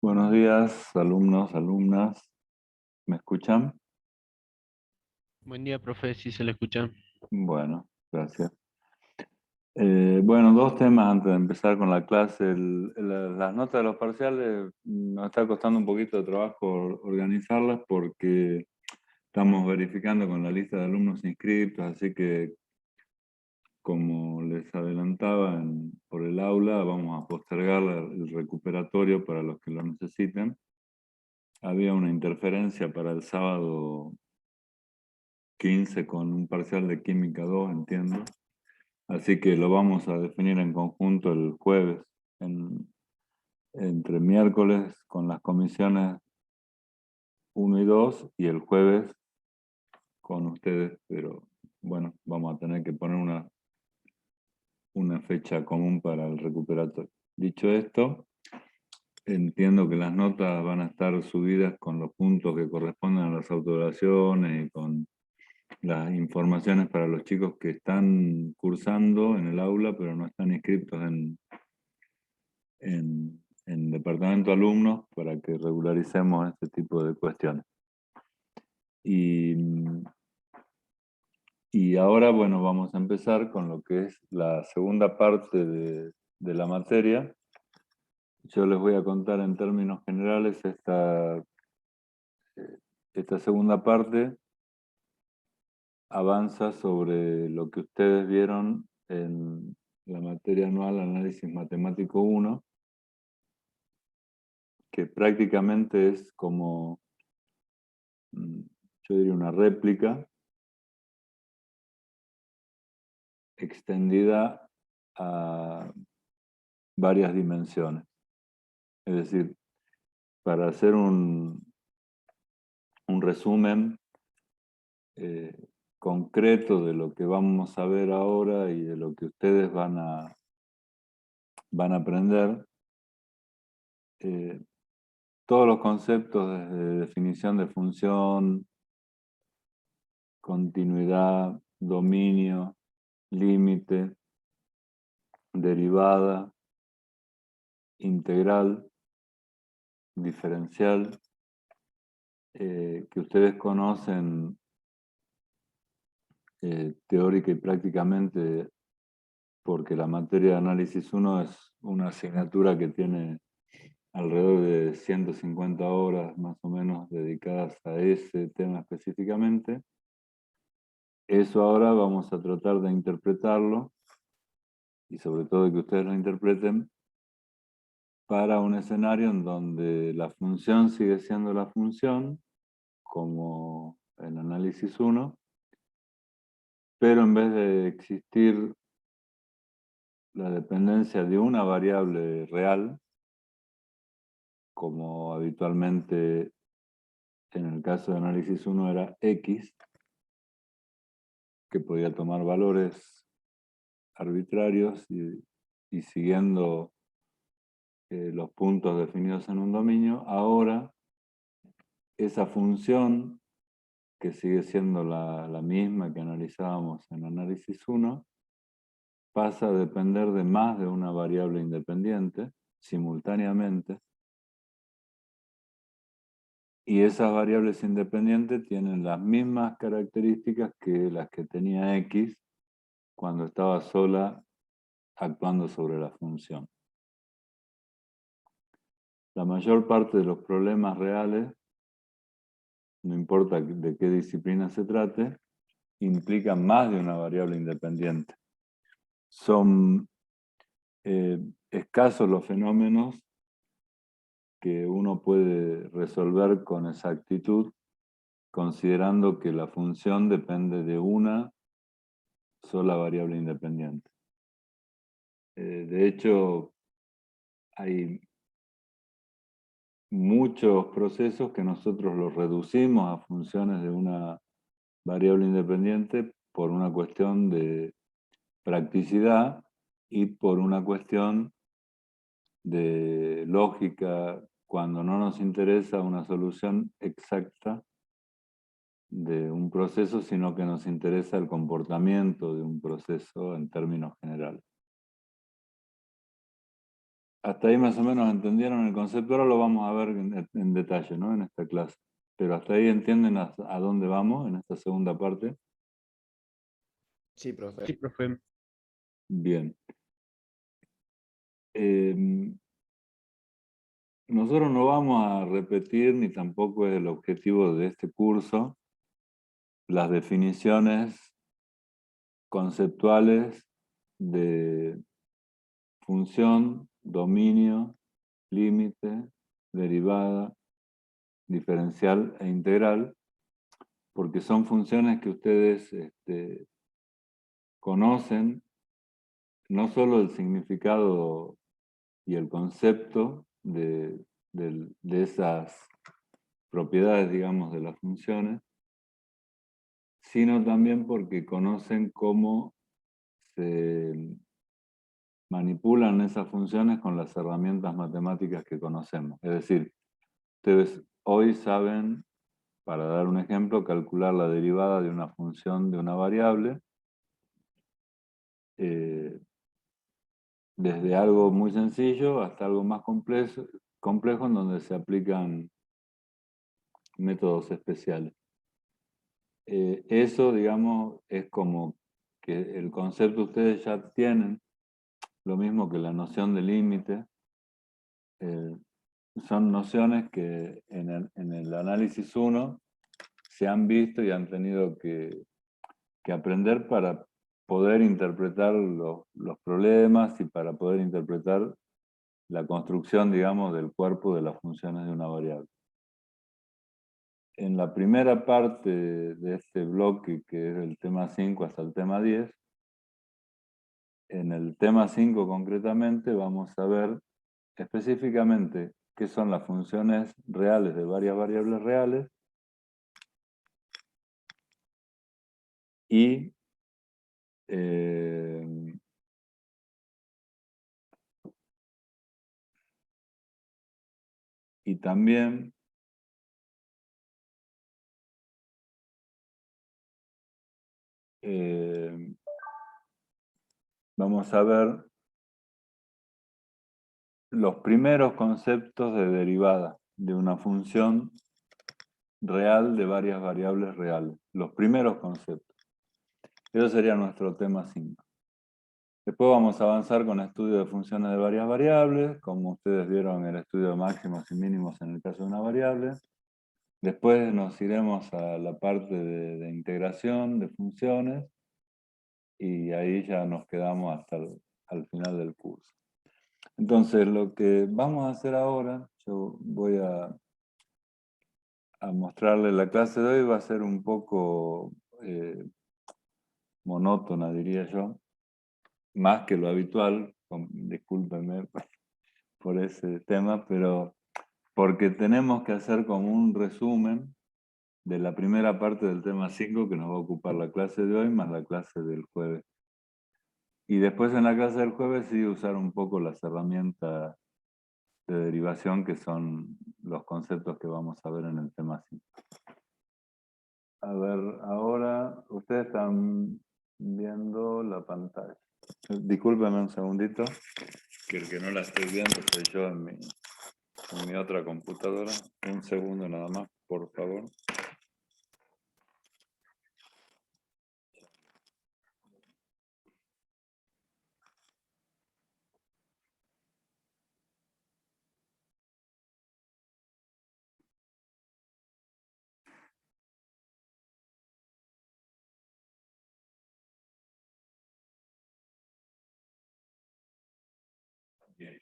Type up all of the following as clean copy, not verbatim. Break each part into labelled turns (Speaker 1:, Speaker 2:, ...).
Speaker 1: Buenos días, alumnos, alumnas. ¿Me escuchan?
Speaker 2: Buen día, profe, si se le escucha.
Speaker 1: Bueno, gracias. Bueno, dos temas antes de empezar con la clase. Las notas de los parciales nos está costando un poquito de trabajo organizarlas porque estamos verificando con la lista de alumnos inscritos, así que como les adelantaba por el aula, vamos a postergar el recuperatorio para los que lo necesiten. Había una interferencia para el sábado 15 con un parcial de Química 2, entiendo. Así que lo vamos a definir en conjunto el jueves, entre miércoles con las comisiones 1 y 2 y el jueves con ustedes, pero bueno, vamos a tener que poner una fecha común para el recuperatorio. Dicho esto, entiendo que las notas van a estar subidas con los puntos que corresponden a las autoevaluaciones y con las informaciones para los chicos que están cursando en el aula, pero no están inscritos en departamento de alumnos para que regularicemos este tipo de cuestiones. Y, y ahora, bueno, vamos a empezar con lo que es la segunda parte de la materia. Yo les voy a contar en términos generales esta segunda parte avanza sobre lo que ustedes vieron en la materia anual Análisis Matemático 1, que prácticamente es como, yo diría, una réplica extendida a varias dimensiones. Es decir, para hacer un resumen eh, concreto de lo que vamos a ver ahora y de lo que ustedes van a aprender, eh, todos los conceptos desde definición de función, continuidad, dominio, límite, derivada, integral, diferencial, que ustedes conocen teórica y prácticamente, porque la materia de análisis 1 es una asignatura que tiene alrededor de 150 horas más o menos dedicadas a ese tema específicamente. Eso ahora vamos a tratar de interpretarlo y sobre todo de que ustedes lo interpreten para un escenario en donde la función sigue siendo la función, como en análisis 1, pero en vez de existir la dependencia de una variable real, como habitualmente en el caso de análisis 1 era X, que podía tomar valores arbitrarios y siguiendo los puntos definidos en un dominio, ahora esa función, que sigue siendo la misma que analizábamos en análisis 1, pasa a depender de más de una variable independiente simultáneamente, y esas variables independientes tienen las mismas características que las que tenía X cuando estaba sola actuando sobre la función. La mayor parte de los problemas reales, no importa de qué disciplina se trate, implican más de una variable independiente. Son escasos los fenómenos que uno puede resolver con exactitud considerando que la función depende de una sola variable independiente. De hecho, hay muchos procesos que nosotros los reducimos a funciones de una variable independiente por una cuestión de practicidad y por una cuestión de lógica cuando no nos interesa una solución exacta de un proceso, sino que nos interesa el comportamiento de un proceso en términos generales. hasta ahí más o menos entendieron el concepto, ahora lo vamos a ver en detalle, ¿no? En esta clase. Pero hasta ahí entienden a dónde vamos en esta segunda parte.
Speaker 3: Sí, profe.
Speaker 2: Sí, profe.
Speaker 1: Bien. Nosotros no vamos a repetir, ni tampoco es el objetivo de este curso, las definiciones conceptuales de función, dominio, límite, derivada, diferencial e integral, porque son funciones que ustedes conocen no solo el significado y el concepto de esas propiedades, digamos, de las funciones, sino también porque conocen cómo se manipulan esas funciones con las herramientas matemáticas que conocemos. Es decir, ustedes hoy saben, para dar un ejemplo, calcular la derivada de una función de una variable, desde algo muy sencillo hasta algo más complejo en donde se aplican métodos especiales. Eso, digamos, es como que el concepto ustedes ya tienen, lo mismo que la noción de límite. Son nociones que en el análisis 1 se han visto y han tenido que aprender para poder interpretar los problemas y para poder interpretar la construcción, digamos, del cuerpo de las funciones de una variable. En la primera parte de este bloque, que es el tema 5 hasta el tema 10, en el tema 5 concretamente vamos a ver específicamente qué son las funciones reales de varias variables reales y también vamos a ver los primeros conceptos de derivada de una función real de varias variables reales. Los primeros conceptos. Eso sería nuestro tema 5. Después vamos a avanzar con estudio de funciones de varias variables, como ustedes vieron el estudio de máximos y mínimos en el caso de una variable. Después nos iremos a la parte de integración de funciones y ahí ya nos quedamos hasta al final del curso. Entonces, lo que vamos a hacer ahora, yo voy a mostrarle la clase de hoy, va a ser un poco monótona, diría yo, más que lo habitual, discúlpenme por ese tema, pero porque tenemos que hacer como un resumen de la primera parte del tema 5 que nos va a ocupar la clase de hoy más la clase del jueves. Y después en la clase del jueves sí usar un poco las herramientas de derivación que son los conceptos que vamos a ver en el tema 5. A ver, ahora ustedes están viendo la pantalla. Discúlpenme un segundito, que el que no la estoy viendo soy yo en mi otra computadora. Un segundo nada más, por favor. Bien.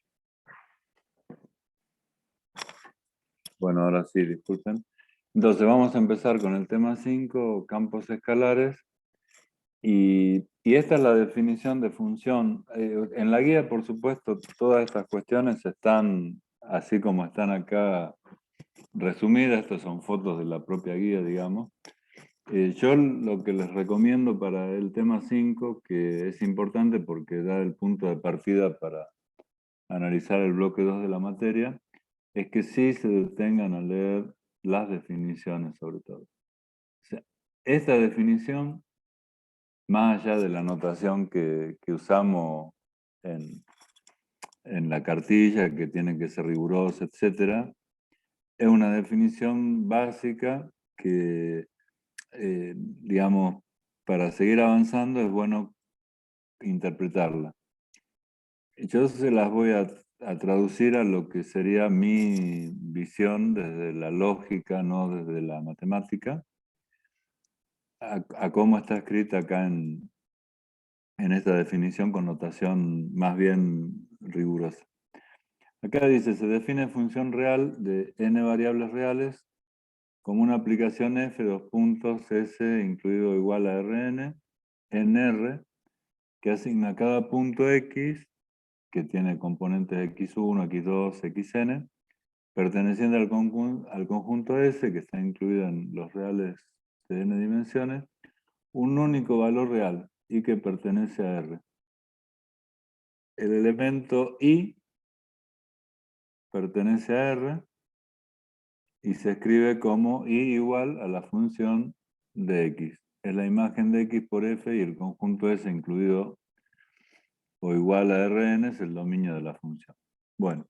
Speaker 1: Bueno, ahora sí, disculpen. Entonces vamos a empezar con el tema 5, campos escalares. Y esta es la definición de función. En la guía, por supuesto, todas estas cuestiones están así como están acá resumidas. Estas son fotos de la propia guía, digamos. Yo lo que les recomiendo para el tema 5, que es importante porque da el punto de partida para analizar el bloque 2 de la materia, es que sí se detengan a leer las definiciones sobre todo. O sea, esta definición, más allá de la notación que usamos en en la cartilla, que tiene que ser rigurosa, etc. Es una definición básica que, digamos, para seguir avanzando es bueno interpretarla. Yo se las voy a traducir a lo que sería mi visión desde la lógica, no desde la matemática, a cómo está escrita acá en esta definición con notación más bien rigurosa. Acá dice, se define función real de n variables reales como una aplicación f, s incluido igual a rn, en R, que asigna a cada punto x, que tiene componentes x1, x2, xn, perteneciente al conjunto S, que está incluido en los reales de n dimensiones, un único valor real y que pertenece a R. El elemento I pertenece a R y se escribe como I igual a la función de X. Es la imagen de X por F y el conjunto S incluido o igual a Rn es el dominio de la función. Bueno,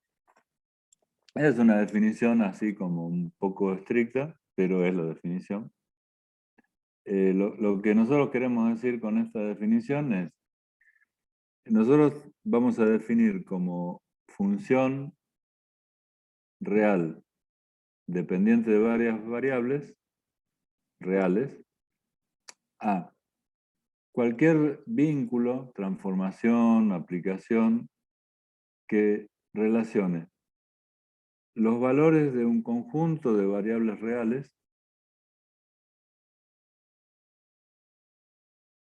Speaker 1: es una definición así como un poco estricta, pero es la definición. Lo que nosotros queremos decir con esta definición es, nosotros vamos a definir como función real dependiente de varias variables reales a cualquier vínculo, transformación, aplicación que relacione los valores de un conjunto de variables reales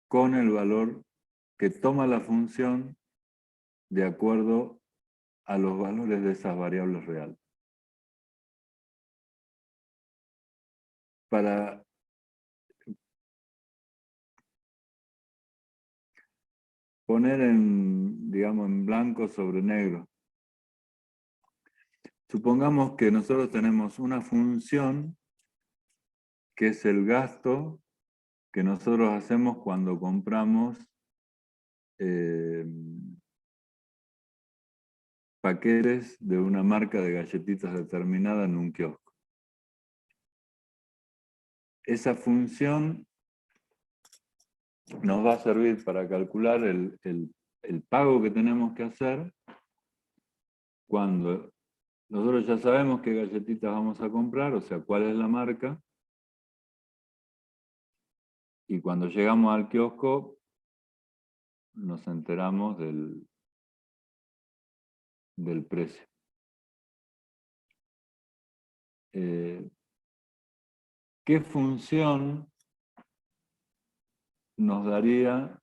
Speaker 1: con el valor que toma la función de acuerdo a los valores de esas variables reales. Para poner digamos, en blanco sobre negro, supongamos que nosotros tenemos una función que es el gasto que nosotros hacemos cuando compramos paquetes de una marca de galletitas determinada en un kiosco. Esa función nos va a servir para calcular el pago que tenemos que hacer cuando nosotros ya sabemos qué galletitas vamos a comprar, o sea, cuál es la marca, y cuando llegamos al kiosco nos enteramos del precio. ¿Qué función nos daría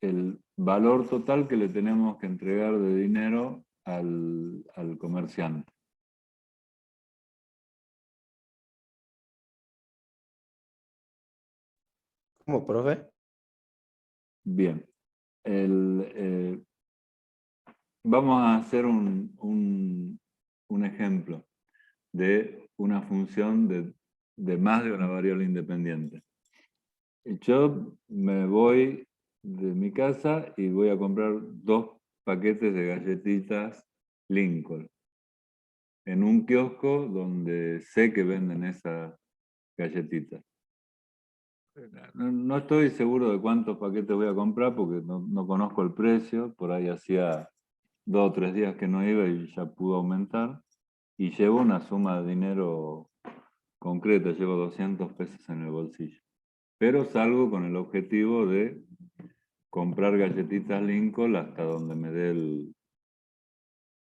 Speaker 1: el valor total que le tenemos que entregar de dinero al comerciante?
Speaker 3: ¿Cómo, profe?
Speaker 1: Bien. Vamos a hacer un ejemplo de una función de más de una variable independiente. Yo me voy de mi casa y voy a comprar 2 paquetes de galletitas Lincoln en un kiosco donde sé que venden esas galletitas. No estoy seguro de cuántos paquetes voy a comprar porque no conozco el precio, por ahí hacía 2 o 3 días que no iba y ya pudo aumentar, y llevo una suma de dinero concreta, llevo 200 pesos en el bolsillo. Pero salgo con el objetivo de comprar galletitas Lincoln hasta donde me dé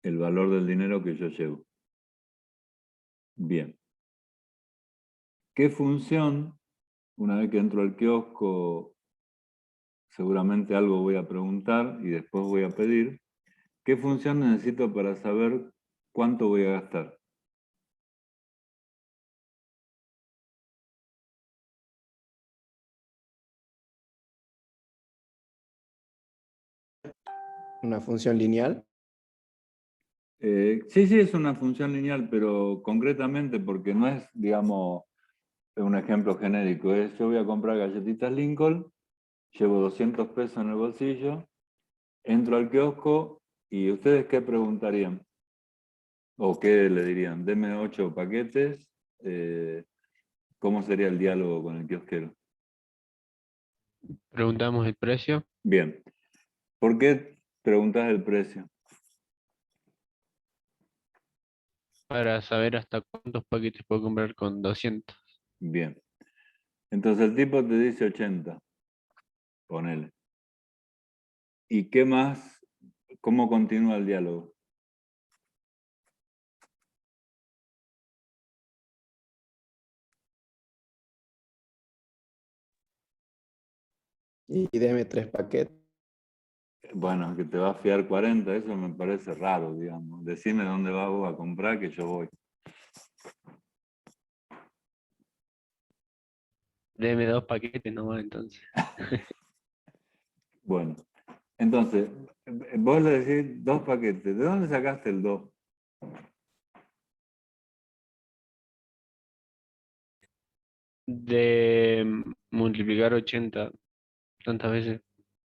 Speaker 1: el valor del dinero que yo llevo. Bien. ¿Qué función, una vez que entro al kiosco, seguramente algo voy a preguntar y después voy a pedir, qué función necesito para saber cuánto voy a gastar?
Speaker 3: ¿Una función lineal?
Speaker 1: Sí, es una función lineal, pero concretamente porque no es, digamos, un ejemplo genérico, es yo voy a comprar galletitas Lincoln, llevo 200 pesos en el bolsillo Entro al kiosco y ¿ustedes qué preguntarían? ¿O qué le dirían? Deme 8 paquetes. ¿Cómo sería el diálogo con el kiosquero?
Speaker 2: Preguntamos el precio
Speaker 1: Bien. ¿Por qué preguntás el precio?
Speaker 2: para saber hasta cuántos paquetes puedo comprar con 200.
Speaker 1: Bien. Entonces el tipo te dice 80. Ponele. ¿Y qué más? ¿Cómo continúa el diálogo?
Speaker 3: Y deme 3 paquetes.
Speaker 1: Bueno, que te va a fiar 40, eso me parece raro, digamos. Decime dónde vas vos a comprar que yo voy.
Speaker 2: Deme 2 paquetes nomás entonces.
Speaker 1: Bueno, entonces, vos le decís 2 paquetes. ¿De dónde sacaste el 2?
Speaker 2: De multiplicar 80 tantas veces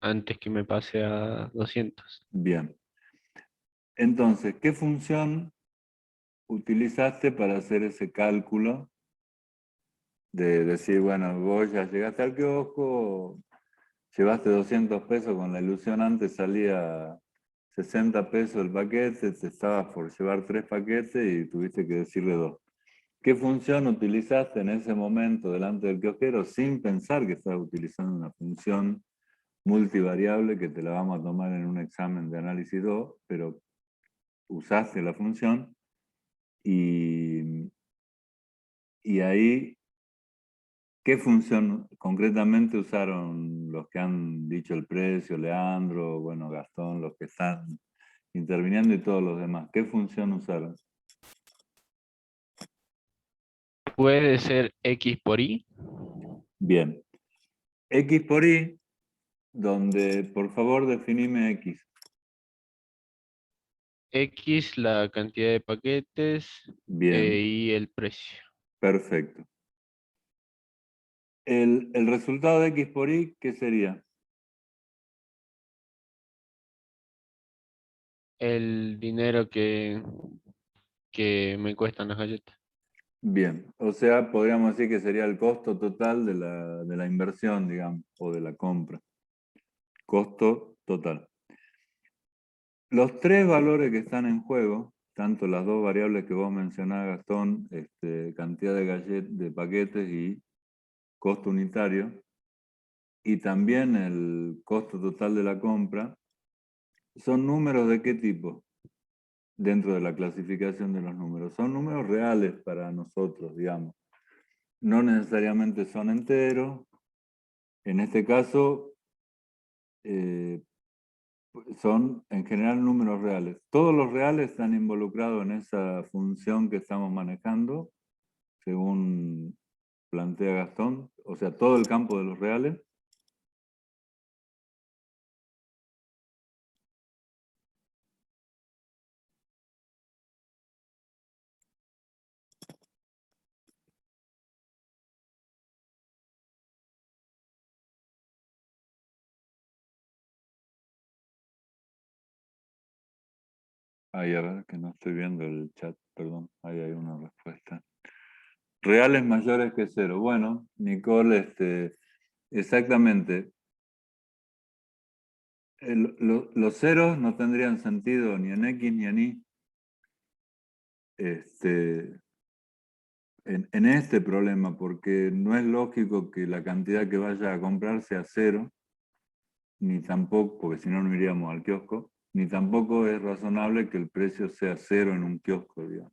Speaker 2: antes que me pase a 200.
Speaker 1: Bien. Entonces, ¿qué función utilizaste para hacer ese cálculo de decir, bueno, vos ya llegaste al kiosco, llevaste 200 pesos, con la ilusión antes salía 60 pesos el paquete, te estabas por llevar 3 paquetes y tuviste que decirle 2. ¿Qué función utilizaste en ese momento delante del kiosquero sin pensar que estabas utilizando una función multivariable que te la vamos a tomar en un examen de análisis 2, pero usaste la función y ahí, ¿qué función concretamente usaron los que han dicho el precio, Leandro, bueno, Gastón, los que están interviniendo y todos los demás? ¿Qué función usaron?
Speaker 2: Puede ser X por Y.
Speaker 1: Bien. X por Y, donde por favor definime X.
Speaker 2: X la cantidad de paquetes
Speaker 1: Bien,
Speaker 2: y el precio.
Speaker 1: perfecto. El resultado de X por Y, ¿qué sería?
Speaker 2: El dinero que me cuestan las galletas.
Speaker 1: Bien, o sea, podríamos decir que sería el costo total de la inversión, digamos, o de la compra. Costo total. Los 3 valores que están en juego, tanto las 2 variables que vos mencionás, Gastón, cantidad de paquetes y costo unitario, y también el costo total de la compra, ¿son números de qué tipo dentro de la clasificación de los números? Son números reales para nosotros, digamos. No necesariamente son enteros. En este caso, eh, son en general números reales. Todos los reales están involucrados en esa función que estamos manejando, según plantea Gastón, o sea, todo el campo de los reales. Ahí, a ver, que no estoy viendo el chat, perdón, ahí hay una respuesta. Reales mayores que 0. Bueno, Nicole, exactamente. Los ceros no tendrían sentido ni en X ni en Y. En este problema, porque no es lógico que la cantidad que vaya a comprar sea 0, ni tampoco, porque si no, no iríamos al kiosco, ni tampoco es razonable que el precio sea 0 en un kiosco, digamos.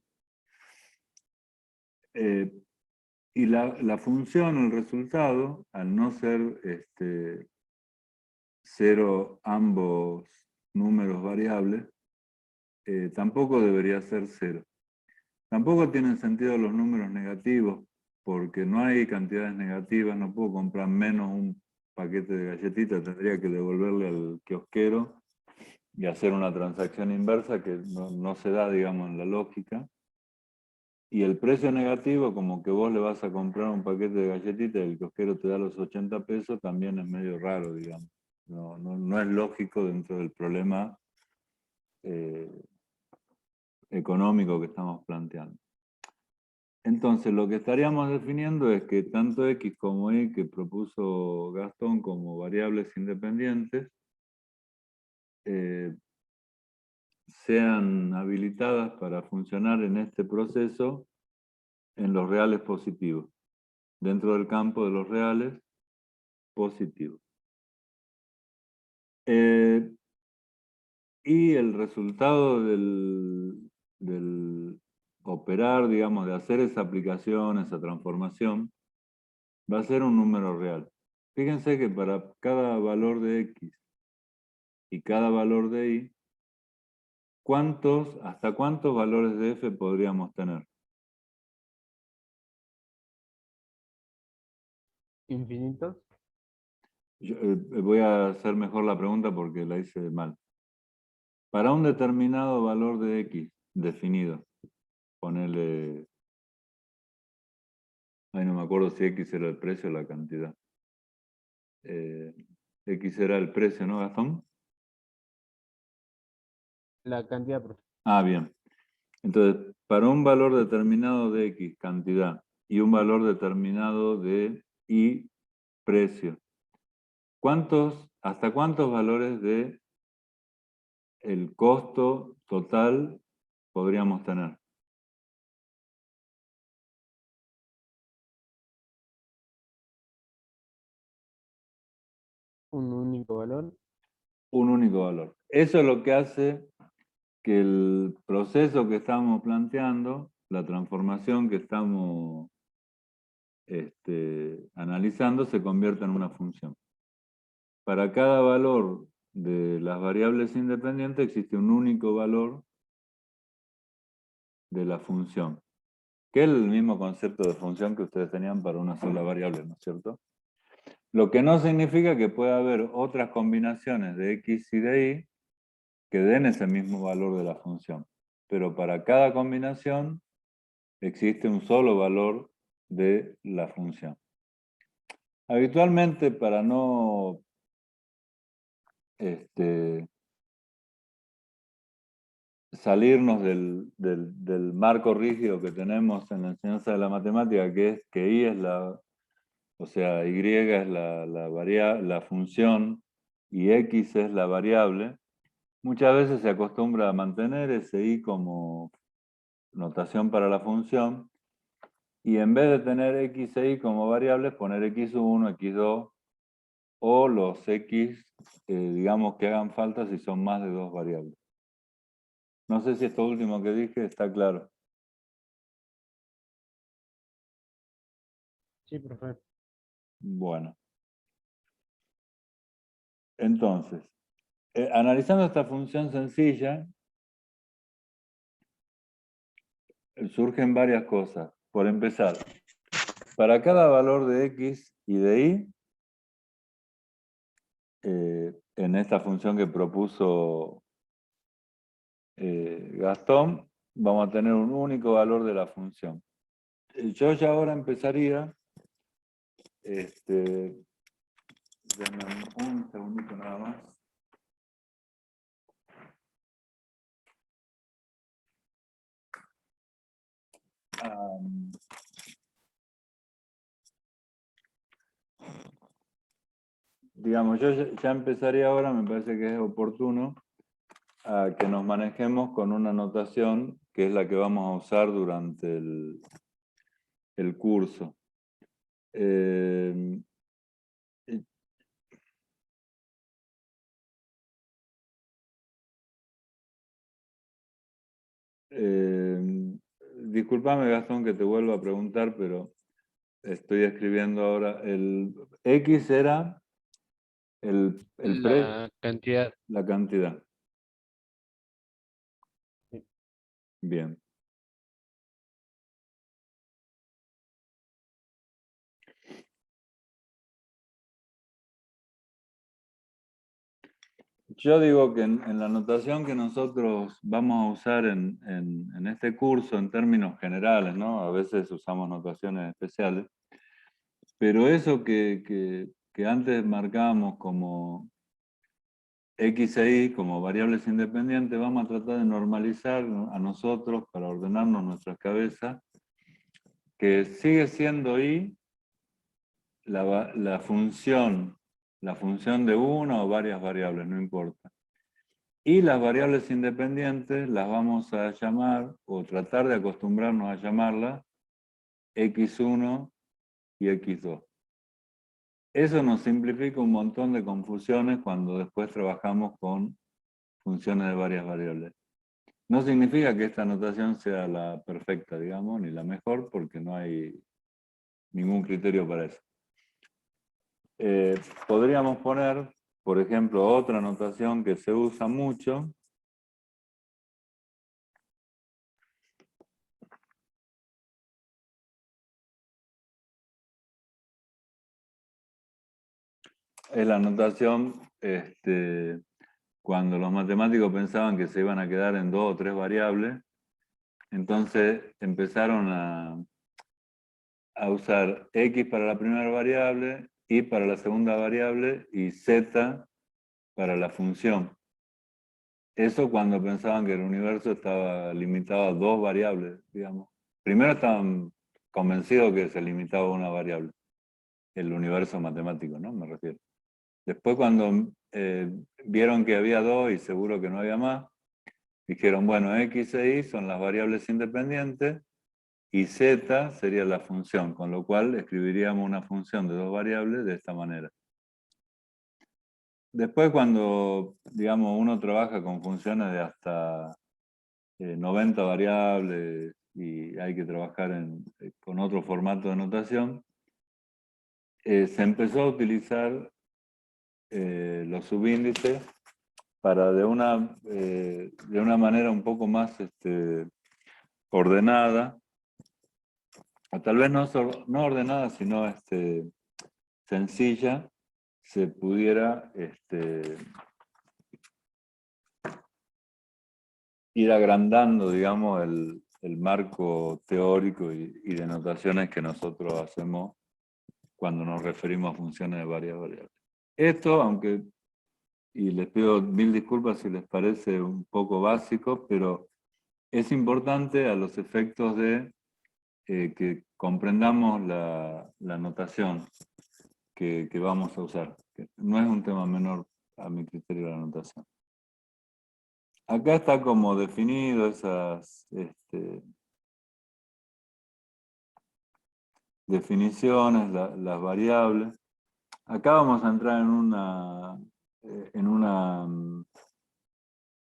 Speaker 1: Y la función, el resultado, al no ser 0 ambos números variables, tampoco debería ser 0. Tampoco tienen sentido los números negativos, porque no hay cantidades negativas, no puedo comprar menos un paquete de galletitas, tendría que devolverle al kiosquero y hacer una transacción inversa que no se da, digamos, en la lógica. Y el precio negativo, como que vos le vas a comprar un paquete de galletitas y el kiosquero te da los 80 pesos, también es medio raro, digamos. no es lógico dentro del problema económico que estamos planteando. Entonces, lo que estaríamos definiendo es que tanto X como Y que propuso Gastón como variables independientes sean habilitadas para funcionar en este proceso en los reales positivos, dentro del campo de los reales positivos. Y el resultado del operar, digamos, de hacer esa aplicación, esa transformación, va a ser un número real. Fíjense que para cada valor de X y cada valor de Y, ¿hasta cuántos valores de F podríamos tener?
Speaker 2: Infinitos.
Speaker 1: Voy a hacer mejor la pregunta porque la hice mal. Para un determinado valor de X definido, ponele, ay, no me acuerdo si X era el precio o la cantidad. X era el precio, ¿no, Gastón?
Speaker 2: La cantidad, profe.
Speaker 1: Ah, bien. Entonces, para un valor determinado de X, cantidad, y un valor determinado de Y, precio, ¿hasta cuántos valores de el costo total podríamos tener?
Speaker 2: Un único valor.
Speaker 1: Un único valor. Eso es lo que hace que el proceso que estamos planteando, la transformación que estamos analizando, se convierta en una función. Para cada valor de las variables independientes existe un único valor de la función, que es el mismo concepto de función que ustedes tenían para una sola variable, ¿no es cierto? Lo que no significa que pueda haber otras combinaciones de X y de Y que den ese mismo valor de la función. Pero para cada combinación existe un solo valor de la función. Habitualmente, para no salirnos del marco rígido que tenemos en la enseñanza de la matemática, que es que Y es o sea, Y es la función y X es la variable, muchas veces se acostumbra a mantener ese Y como notación para la función, y en vez de tener X e Y como variables, poner X1, X2, o los X, digamos, que hagan falta si son más de dos variables. No sé si esto último que dije está claro.
Speaker 2: Sí, profe.
Speaker 1: Bueno. Entonces, analizando esta función sencilla, surgen varias cosas. Por empezar, para cada valor de X y de Y, en esta función que propuso Gastón, vamos a tener un único valor de la función. Yo ya ahora empezaría, denme un segundito nada más. Digamos, yo ya empezaría ahora, me parece que es oportuno, a que nos manejemos con una notación que es la que vamos a usar durante el curso. Discúlpame, Gastón, que te vuelvo a preguntar, pero estoy escribiendo ahora. El X era
Speaker 2: La cantidad.
Speaker 1: la cantidad.
Speaker 2: Sí.
Speaker 1: Bien. Yo digo que en la notación que nosotros vamos a usar en este curso, en términos generales, ¿no? A veces usamos notaciones especiales, pero eso que antes marcábamos como X e Y como variables independientes, vamos a tratar de normalizar a nosotros para ordenarnos nuestras cabezas, que sigue siendo Y la función de una o varias variables, no importa. Y las variables independientes las vamos a llamar, o tratar de acostumbrarnos a llamarlas, x1 y x2. Eso nos simplifica un montón de confusiones cuando después trabajamos con funciones de varias variables. No significa que esta notación sea la perfecta, digamos, ni la mejor, porque no hay ningún criterio para eso. Podríamos poner, por ejemplo, otra notación que se usa mucho. Es la notación cuando los matemáticos pensaban que se iban a quedar en 2 o 3 variables, entonces empezaron a usar x para la primera variable, y para la segunda variable y z para la función. Eso cuando pensaban que el universo estaba limitado a 2 variables, digamos. Primero estaban convencidos que se limitaba a una variable, el universo matemático, ¿no? Me refiero. Después cuando vieron que había 2 y seguro que no había más, dijeron, bueno, x e y son las variables independientes, y z sería la función, con lo cual escribiríamos una función de 2 variables de esta manera. Después cuando, digamos, uno trabaja con funciones de hasta 90 variables y hay que trabajar con otro formato de notación, se empezó a utilizar los subíndices para de una manera un poco más ordenada, o tal vez no ordenada, sino sencilla, se pudiera ir agrandando, digamos, el marco teórico y de notaciones que nosotros hacemos cuando nos referimos a funciones de varias variables. Esto, aunque, y les pido 1000 disculpas si les parece un poco básico, pero es importante a los efectos de que comprendamos la notación que vamos a usar. No es un tema menor a mi criterio la notación. Acá está como definido esas definiciones, las variables. Acá vamos a entrar en una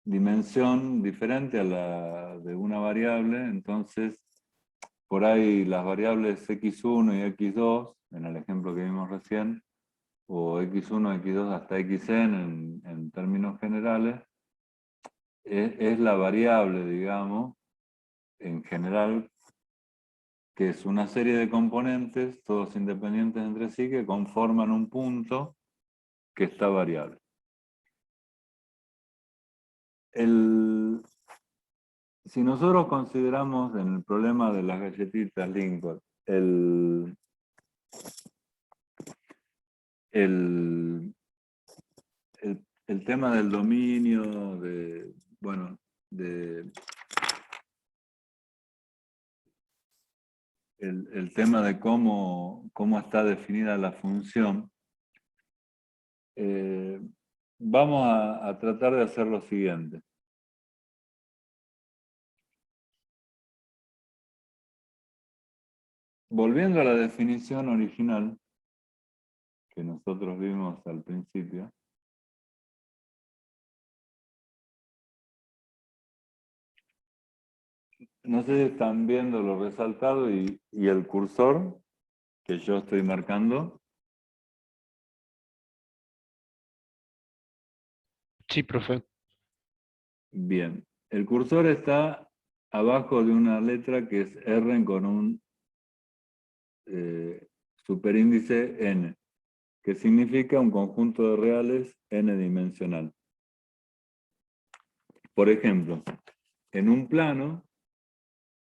Speaker 1: dimensión diferente a la de una variable, entonces por ahí las variables x1 y x2, en el ejemplo que vimos recién, o x1, x2 hasta xn en términos generales, es la variable, digamos, en general, que es una serie de componentes, todos independientes entre sí, que conforman un punto que está variable. Si nosotros consideramos en el problema de las galletitas Lincoln, el tema del dominio, el tema de cómo está definida la función, vamos a tratar de hacer lo siguiente. Volviendo a la definición original que nosotros vimos al principio, no sé si están viendo lo resaltado y el cursor que yo estoy marcando.
Speaker 2: Sí, profe.
Speaker 1: Bien, el cursor está abajo de una letra que es R con un superíndice n, que significa un conjunto de reales n-dimensional. Por ejemplo, en un plano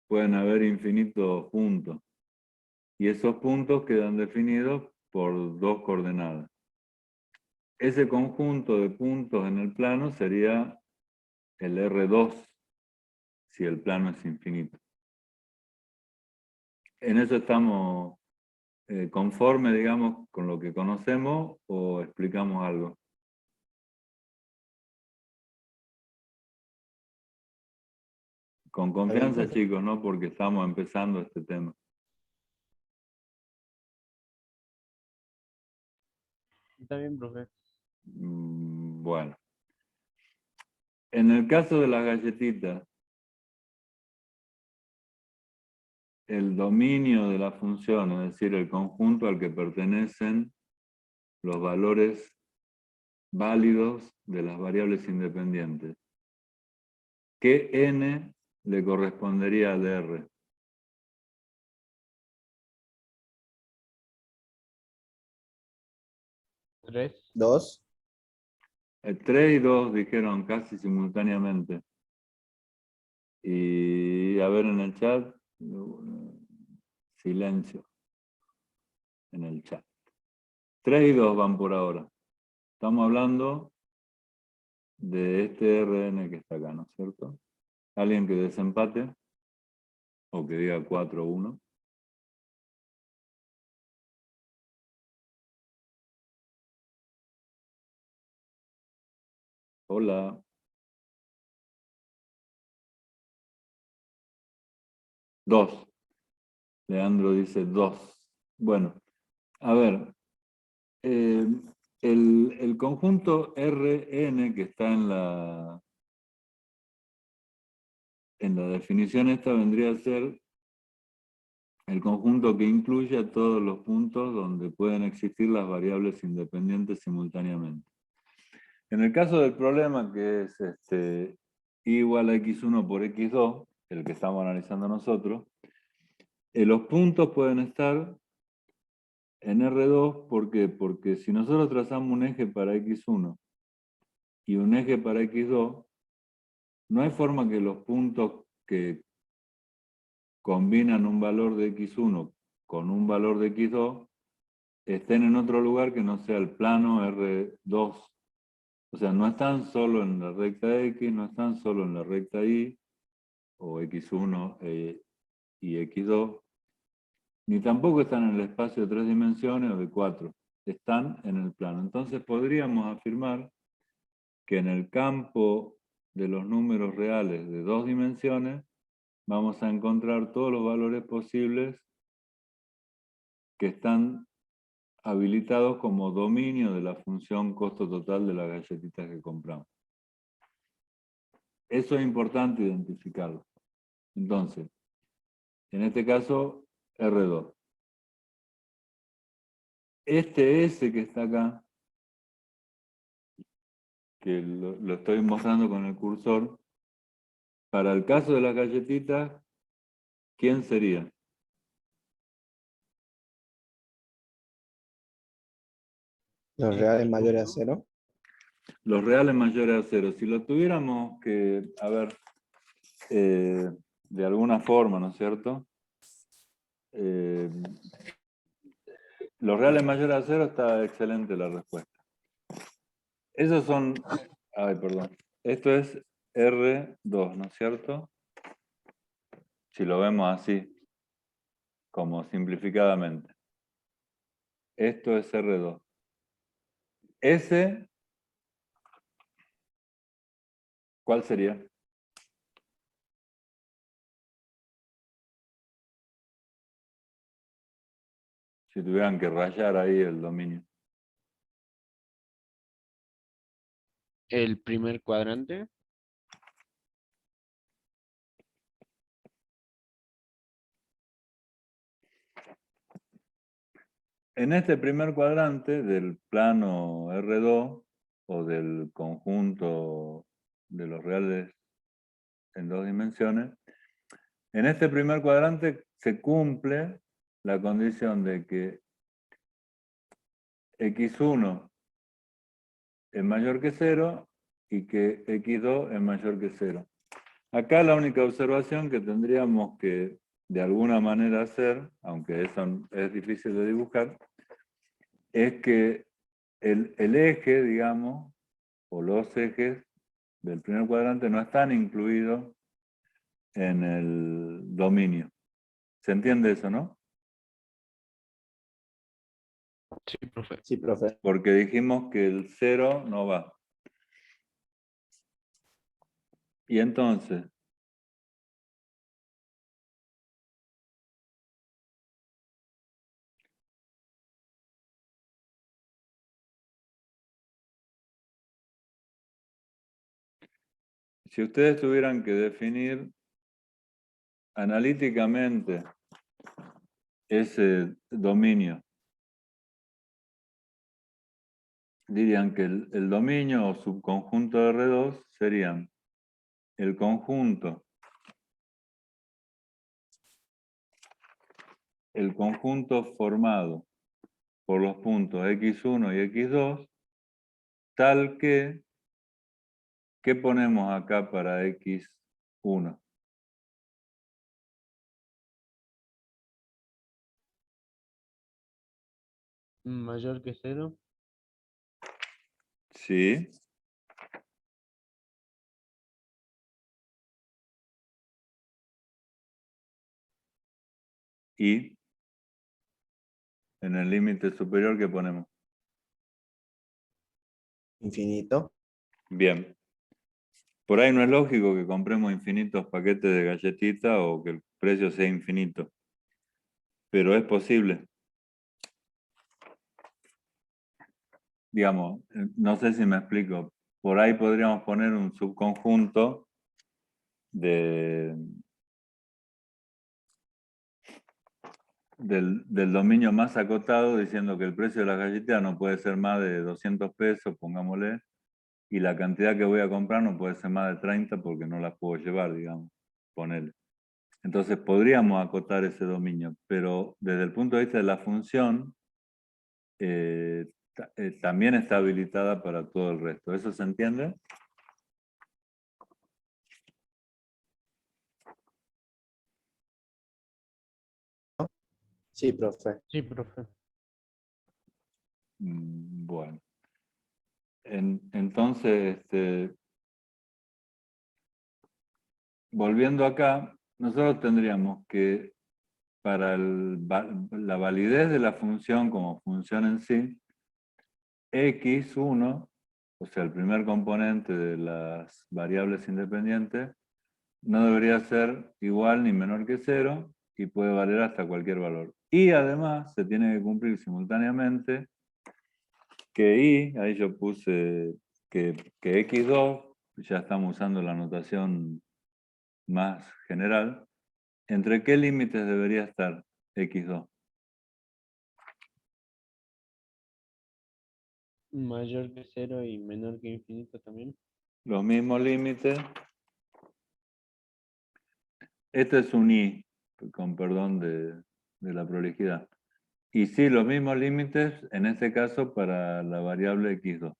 Speaker 1: pueden haber infinitos puntos, y esos puntos quedan definidos por 2 coordenadas. ese conjunto de puntos en el plano sería el R2, si el plano es infinito. ¿En eso estamos conformes, digamos, con lo que conocemos o explicamos algo? Con confianza, chicos, ¿no? Porque estamos empezando este tema.
Speaker 2: Está bien, profe.
Speaker 1: Bueno. En el caso de las galletitas, el dominio de la función, es decir, el conjunto al que pertenecen los valores válidos de las variables independientes. ¿Qué n le correspondería al R?
Speaker 2: 3.
Speaker 3: 2.
Speaker 1: 3 y 2 dijeron casi simultáneamente. Y a ver en el chat, silencio en el chat. 3 y 2 van por ahora. Estamos hablando de este Rn que está acá, ¿no es cierto? ¿Alguien que desempate? O que diga 4-1. Hola. Dos. Leandro dice 2. Bueno, a ver. El conjunto Rn que está en la definición esta vendría a ser el conjunto que incluye a todos los puntos donde pueden existir las variables independientes simultáneamente. En el caso del problema que es y igual a x1 por x2, el que estamos analizando nosotros, los puntos pueden estar en R2, ¿por qué? Porque si nosotros trazamos un eje para x1 y un eje para x2, no hay forma que los puntos que combinan un valor de x1 con un valor de x2 estén en otro lugar que no sea el plano R2. O sea, no están solo en la recta X, no están solo en la recta Y, o X1 y X2, ni tampoco están en el espacio de 3 dimensiones o de 4. Están en el plano. Entonces podríamos afirmar que en el campo de los números reales de 2 dimensiones vamos a encontrar todos los valores posibles que están habilitados como dominio de la función costo total de las galletitas que compramos. Eso es importante identificarlo. Entonces, en este caso, R2. Este S que está acá, que lo estoy mostrando con el cursor, para el caso de las galletitas, ¿quién sería?
Speaker 3: Los reales mayores a 0.
Speaker 1: Los reales mayores a 0. Si lo tuviéramos que, a ver, de alguna forma, ¿no es cierto? Los reales mayores a 0 está excelente la respuesta. Esos son, ay, perdón. Esto es R2, ¿no es cierto? Si lo vemos así, como simplificadamente. Esto es R2. S, ¿cuál sería? Si tuvieran que rayar ahí el dominio.
Speaker 2: El primer cuadrante.
Speaker 1: En este primer cuadrante del plano R2 o del conjunto de los reales en 2 dimensiones, en este primer cuadrante se cumple la condición de que x1 es mayor que 0 y que x2 es mayor que 0. Acá la única observación que tendríamos que de alguna manera hacer, aunque eso es difícil de dibujar, es que el eje, digamos, o los ejes del primer cuadrante no están incluidos en el dominio. ¿Se entiende eso, no?
Speaker 2: Sí, profe.
Speaker 3: Sí, profe.
Speaker 1: Porque dijimos que el 0 no va. Y entonces, si ustedes tuvieran que definir analíticamente ese dominio, dirían que el dominio o subconjunto de R2 serían el conjunto formado por los puntos x1 y x2, tal que, ¿qué ponemos acá para x1?
Speaker 2: Mayor que 0.
Speaker 1: Sí. Y en el límite superior, ¿qué ponemos?
Speaker 3: Infinito.
Speaker 1: Bien. Por ahí no es lógico que compremos infinitos paquetes de galletita o que el precio sea infinito. Pero es posible. Digamos, no sé si me explico. Por ahí podríamos poner un subconjunto del dominio más acotado diciendo que el precio de la galletita no puede ser más de 200 pesos, pongámosle, y la cantidad que voy a comprar no puede ser más de 30 porque no las puedo llevar, digamos, ponerle. Entonces podríamos acotar ese dominio, pero desde el punto de vista de la función, también está habilitada para todo el resto. ¿Eso se entiende?
Speaker 3: Sí, profe.
Speaker 2: Sí, profe.
Speaker 1: Bueno. Entonces, volviendo acá, nosotros tendríamos que para la validez de la función como función en sí, x1, o sea, el primer componente de las variables independientes, no debería ser igual ni menor que 0 y puede valer hasta cualquier valor. Y además se tiene que cumplir simultáneamente que y, ahí yo puse que x2, ya estamos usando la notación más general, ¿entre qué límites debería estar x2?
Speaker 2: Mayor que 0 y menor que infinito también.
Speaker 1: Los mismos límites. Este es un i, con perdón de la prolijidad. Y sí, los mismos límites, en este caso, para la variable x2.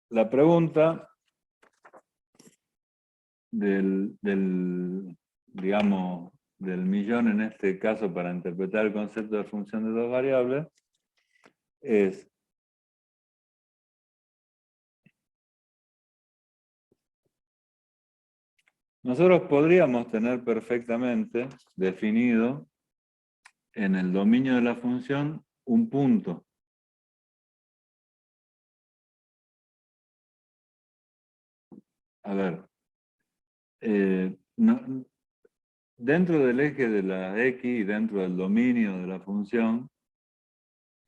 Speaker 1: La pregunta digamos, del millón en este caso para interpretar el concepto de función de dos variables es nosotros podríamos tener perfectamente definido en el dominio de la función un punto. A ver, dentro del eje de la x y dentro del dominio de la función,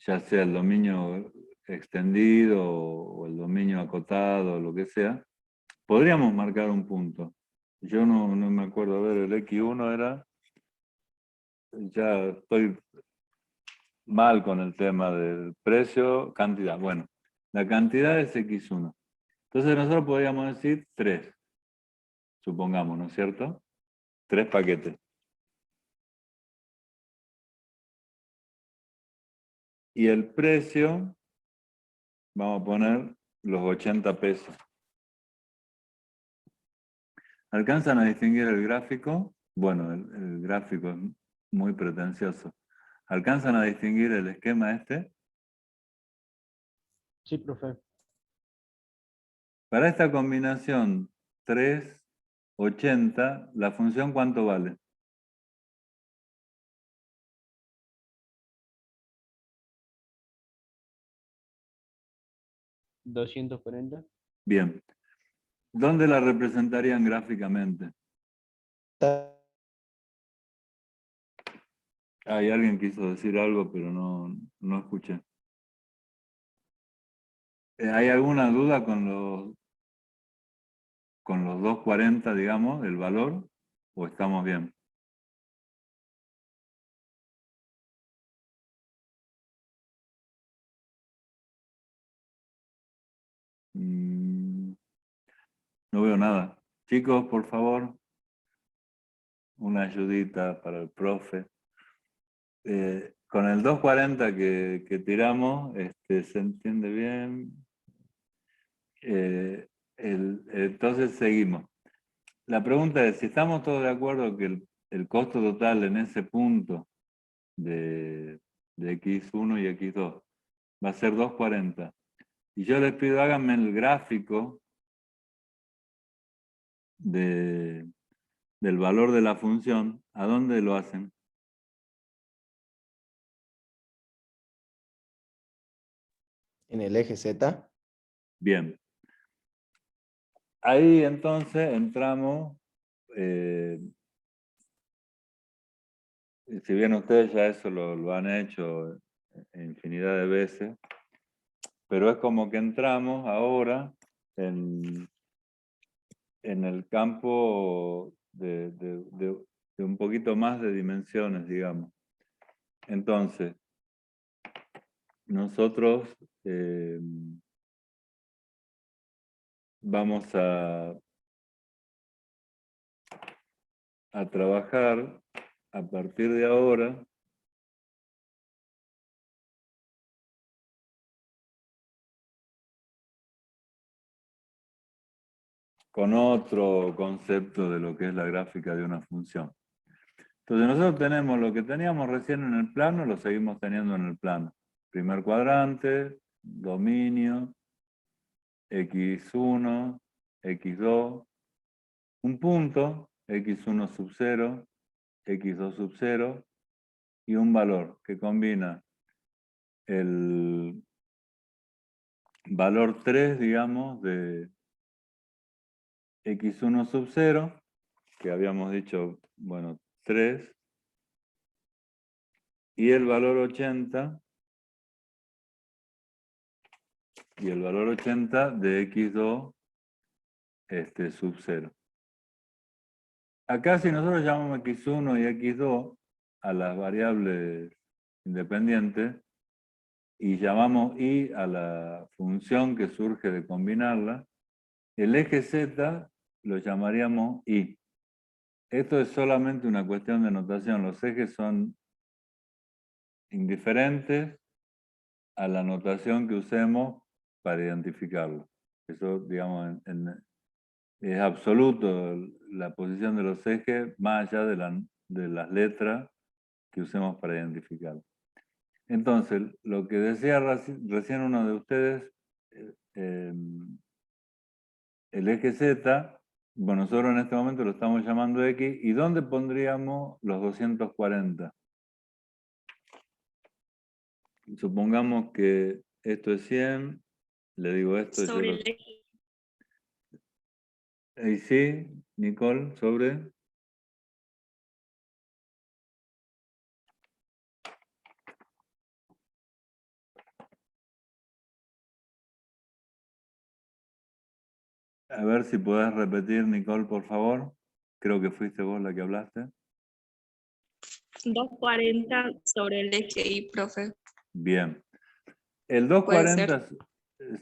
Speaker 1: ya sea el dominio extendido o el dominio acotado, lo que sea, podríamos marcar un punto. Yo no me acuerdo, a ver, el x1 era, ya estoy mal con el tema del precio, cantidad. Bueno, la cantidad es x1. Entonces nosotros podríamos decir 3, supongamos, ¿no es cierto? 3 paquetes. Y el precio, vamos a poner los 80 pesos. ¿Alcanzan a distinguir el gráfico? Bueno, el gráfico es muy pretencioso. ¿Alcanzan a distinguir el esquema este?
Speaker 2: Sí, profe.
Speaker 1: Para esta combinación 3, 80, ¿la función cuánto vale?
Speaker 2: ¿240?
Speaker 1: Bien. ¿Dónde la representarían gráficamente? Hay alguien quiso decir algo, pero no escuché. ¿Hay alguna duda con los 240, digamos, el valor? ¿O estamos bien? No veo nada. Chicos, por favor, una ayudita para el profe. Con el 240 que tiramos, ¿se entiende bien? Entonces seguimos. La pregunta es, si estamos todos de acuerdo que el costo total en ese punto de X1 y X2 va a ser 240. Y yo les pido, háganme el gráfico del valor de la función. ¿A dónde lo hacen?
Speaker 3: En el eje Z.
Speaker 1: Bien. Ahí entonces entramos, si bien ustedes ya eso lo han hecho infinidad de veces, pero es como que entramos ahora en el campo de un poquito más de dimensiones, digamos. Entonces, nosotros vamos a trabajar a partir de ahora con otro concepto de lo que es la gráfica de una función. Entonces nosotros tenemos lo que teníamos recién en el plano, lo seguimos teniendo en el plano. Primer cuadrante, dominio, x1, x2, un punto, x1 sub 0, x2 sub 0, y un valor que combina el valor 3, digamos, de x1 sub 0, que habíamos dicho, bueno, 3, y el valor 80, y el valor 80 de x2 sub 0. Acá si nosotros llamamos x1 y x2 a las variables independientes y llamamos y a la función que surge de combinarla, el eje z lo llamaríamos y. Esto es solamente una cuestión de notación. Los ejes son indiferentes a la notación que usemos para identificarlo. Eso, digamos, es absoluto la posición de los ejes más allá de las letras que usemos para identificarlo. Entonces, lo que decía recién uno de ustedes, el eje Z, bueno, nosotros en este momento lo estamos llamando X, ¿y dónde pondríamos los 240? Supongamos que esto es 100, le digo esto.
Speaker 4: Sobre el eje.
Speaker 1: Y sí, Nicole, sobre. A ver si podés repetir, Nicole, por favor. Creo que fuiste vos la que hablaste.
Speaker 4: 240 sobre el eje Y, profe.
Speaker 1: Bien. El
Speaker 4: Puede ser.
Speaker 1: 240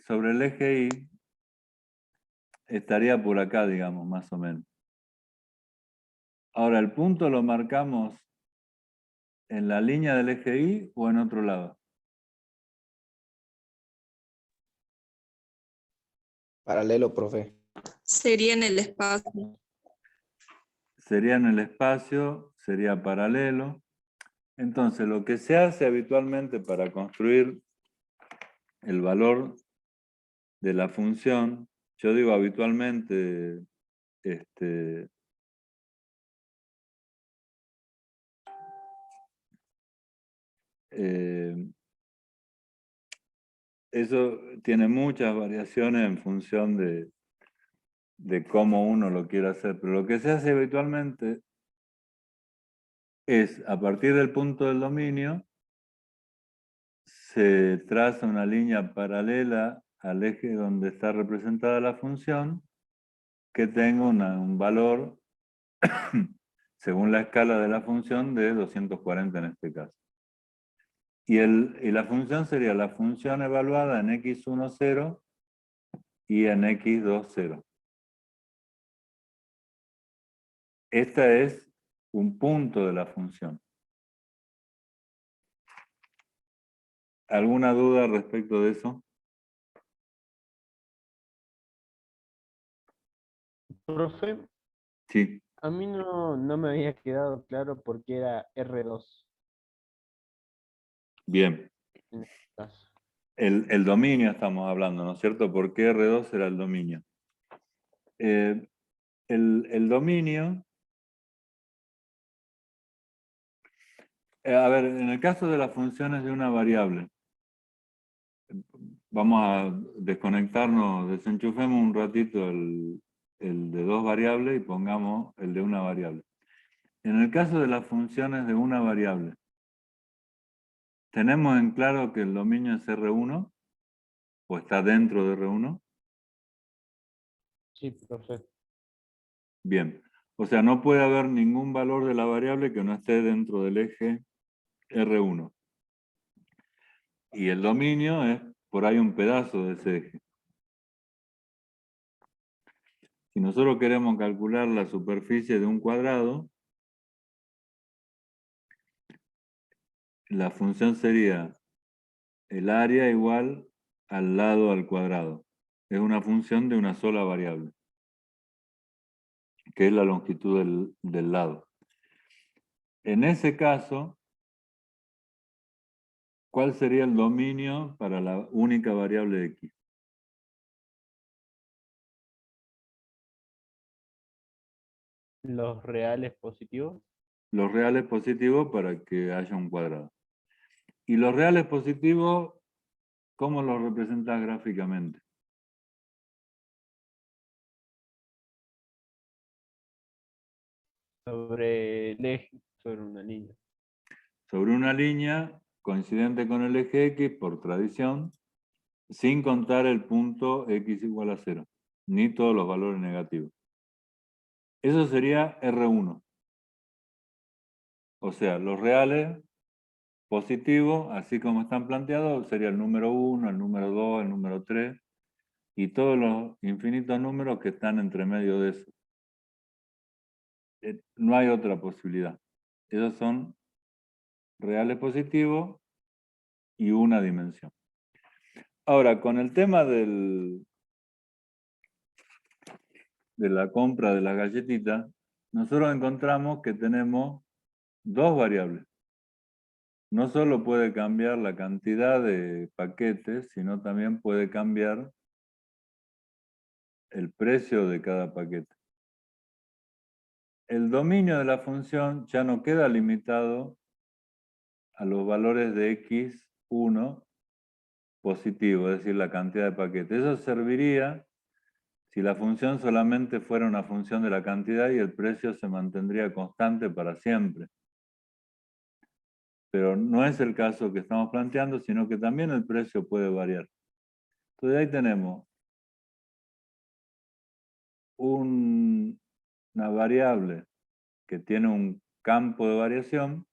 Speaker 1: sobre el eje Y estaría por acá, digamos, más o menos. Ahora, ¿el punto lo marcamos en la línea del eje Y o en otro lado?
Speaker 3: Paralelo, profe.
Speaker 4: Sería en el espacio.
Speaker 1: Sería en el espacio, sería paralelo. Entonces, lo que se hace habitualmente para construir el valor de la función, yo digo habitualmente, eso tiene muchas variaciones en función de cómo uno lo quiere hacer, pero lo que se hace habitualmente es, a partir del punto del dominio, se traza una línea paralela al eje donde está representada la función, que tenga un valor, según la escala de la función, de 240 en este caso. Y la función sería la función evaluada en x1, 0 y en x2, 0. Esta es un punto de la función. ¿Alguna duda respecto de eso?
Speaker 2: Profe,
Speaker 1: Sí,
Speaker 2: a mí no me había quedado claro por qué era R2
Speaker 1: bien.
Speaker 2: en este caso.
Speaker 1: El dominio estamos hablando, ¿no es cierto? ¿Por qué R2 era el dominio? El dominio, a ver, en el caso de las funciones de una variable, vamos a desconectarnos, desenchufemos un ratito el de dos variables y pongamos el de una variable. En el caso de las funciones de una variable, ¿tenemos en claro que el dominio es R1 o está dentro de R1?
Speaker 2: Sí, profe.
Speaker 1: Bien, o sea, no puede haber ningún valor de la variable que no esté dentro del eje R1. Y el dominio es por ahí un pedazo de ese eje. Si nosotros queremos calcular la superficie de un cuadrado, la función sería el área igual al lado al cuadrado. Es una función de una sola variable, que es la longitud del lado. En ese caso, ¿cuál sería el dominio para la única variable de x?
Speaker 2: Los reales positivos.
Speaker 1: Los reales positivos para que haya un cuadrado. Y los reales positivos, ¿cómo los representas gráficamente?
Speaker 2: Sobre el eje, sobre una línea.
Speaker 1: Sobre una línea coincidente con el eje x por tradición, sin contar el punto x igual a 0, ni todos los valores negativos. Eso sería R1. O sea, los reales positivos, así como están planteados, sería el número 1, el número 2, el número 3, y todos los infinitos números que están entre medio de eso. No hay otra posibilidad. Esos son reales positivos y una dimensión. Ahora, con el tema de la compra de las galletitas, nosotros encontramos que tenemos dos variables. No solo puede cambiar la cantidad de paquetes, sino también puede cambiar el precio de cada paquete. El dominio de la función ya no queda limitado a los valores de x1 positivo, es decir, la cantidad de paquetes. Eso serviría si la función solamente fuera una función de la cantidad y el precio se mantendría constante para siempre. Pero no es el caso que estamos planteando, sino que también el precio puede variar. Entonces ahí tenemos una variable que tiene un campo de variación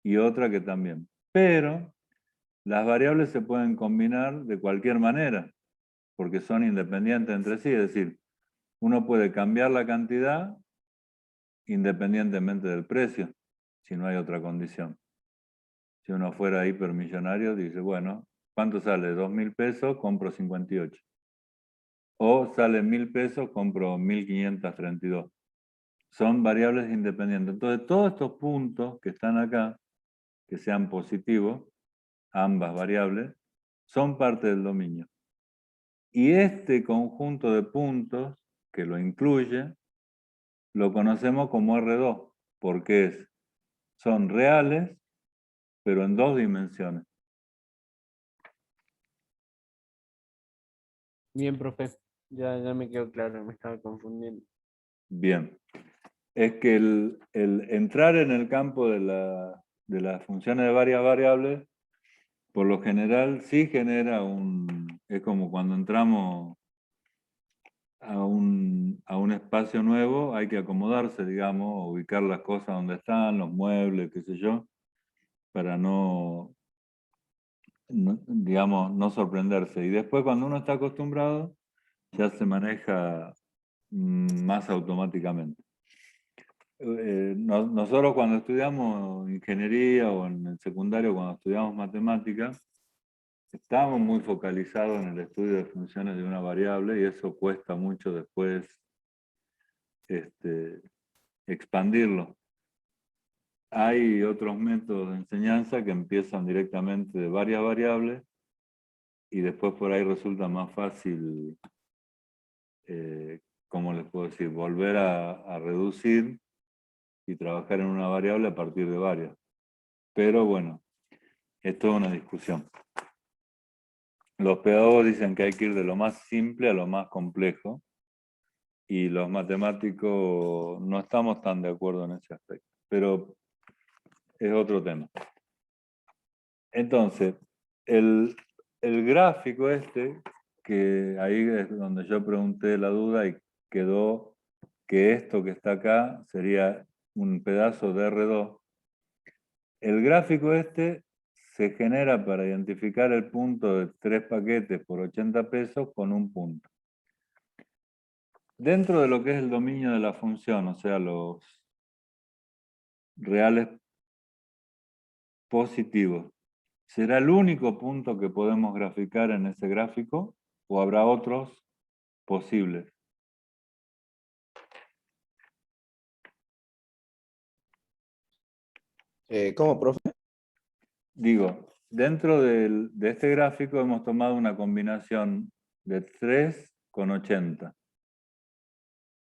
Speaker 1: y otra que también. Pero las variables se pueden combinar de cualquier manera, porque son independientes entre sí. Es decir, uno puede cambiar la cantidad independientemente del precio, si no hay otra condición. Si uno fuera hipermillonario, dice, bueno, ¿cuánto sale? 2.000 pesos, compro 58. O sale 1.000 pesos, compro 1.532. Son variables independientes. Entonces, todos estos puntos que están acá que sean positivos, ambas variables, son parte del dominio. Y este conjunto de puntos que lo incluye, lo conocemos como R2, porque son reales, pero en 2 dimensiones.
Speaker 2: Bien, profe. Ya me quedó claro, me estaba confundiendo.
Speaker 1: Bien. Es que el entrar en el campo de las funciones de varias variables, por lo general sí genera es como cuando entramos a un espacio nuevo, hay que acomodarse, digamos, ubicar las cosas donde están, los muebles, qué sé yo, para digamos, no sorprenderse. Y después cuando uno está acostumbrado, ya se maneja más automáticamente. Nosotros cuando estudiamos ingeniería o en el secundario, cuando estudiamos matemáticas, estamos muy focalizados en el estudio de funciones de una variable y eso cuesta mucho después expandirlo. Hay otros métodos de enseñanza que empiezan directamente de varias variables y después por ahí resulta más fácil, ¿cómo les puedo decir? Volver a reducir y trabajar en una variable a partir de varias. Pero bueno, es toda una discusión. Los pedagogos dicen que hay que ir de lo más simple a lo más complejo y los matemáticos no estamos tan de acuerdo en ese aspecto, pero es otro tema. Entonces, el gráfico que ahí es donde yo pregunté la duda y quedó que esto que está acá sería un pedazo de R2. El gráfico se genera para identificar el punto de 3 paquetes por 80 pesos con un punto. Dentro de lo que es el dominio de la función, o sea, los reales positivos, ¿será el único punto que podemos graficar en ese gráfico o habrá otros posibles?
Speaker 3: ¿Cómo, profe?
Speaker 1: Digo, dentro de este gráfico hemos tomado una combinación de 3 con 80.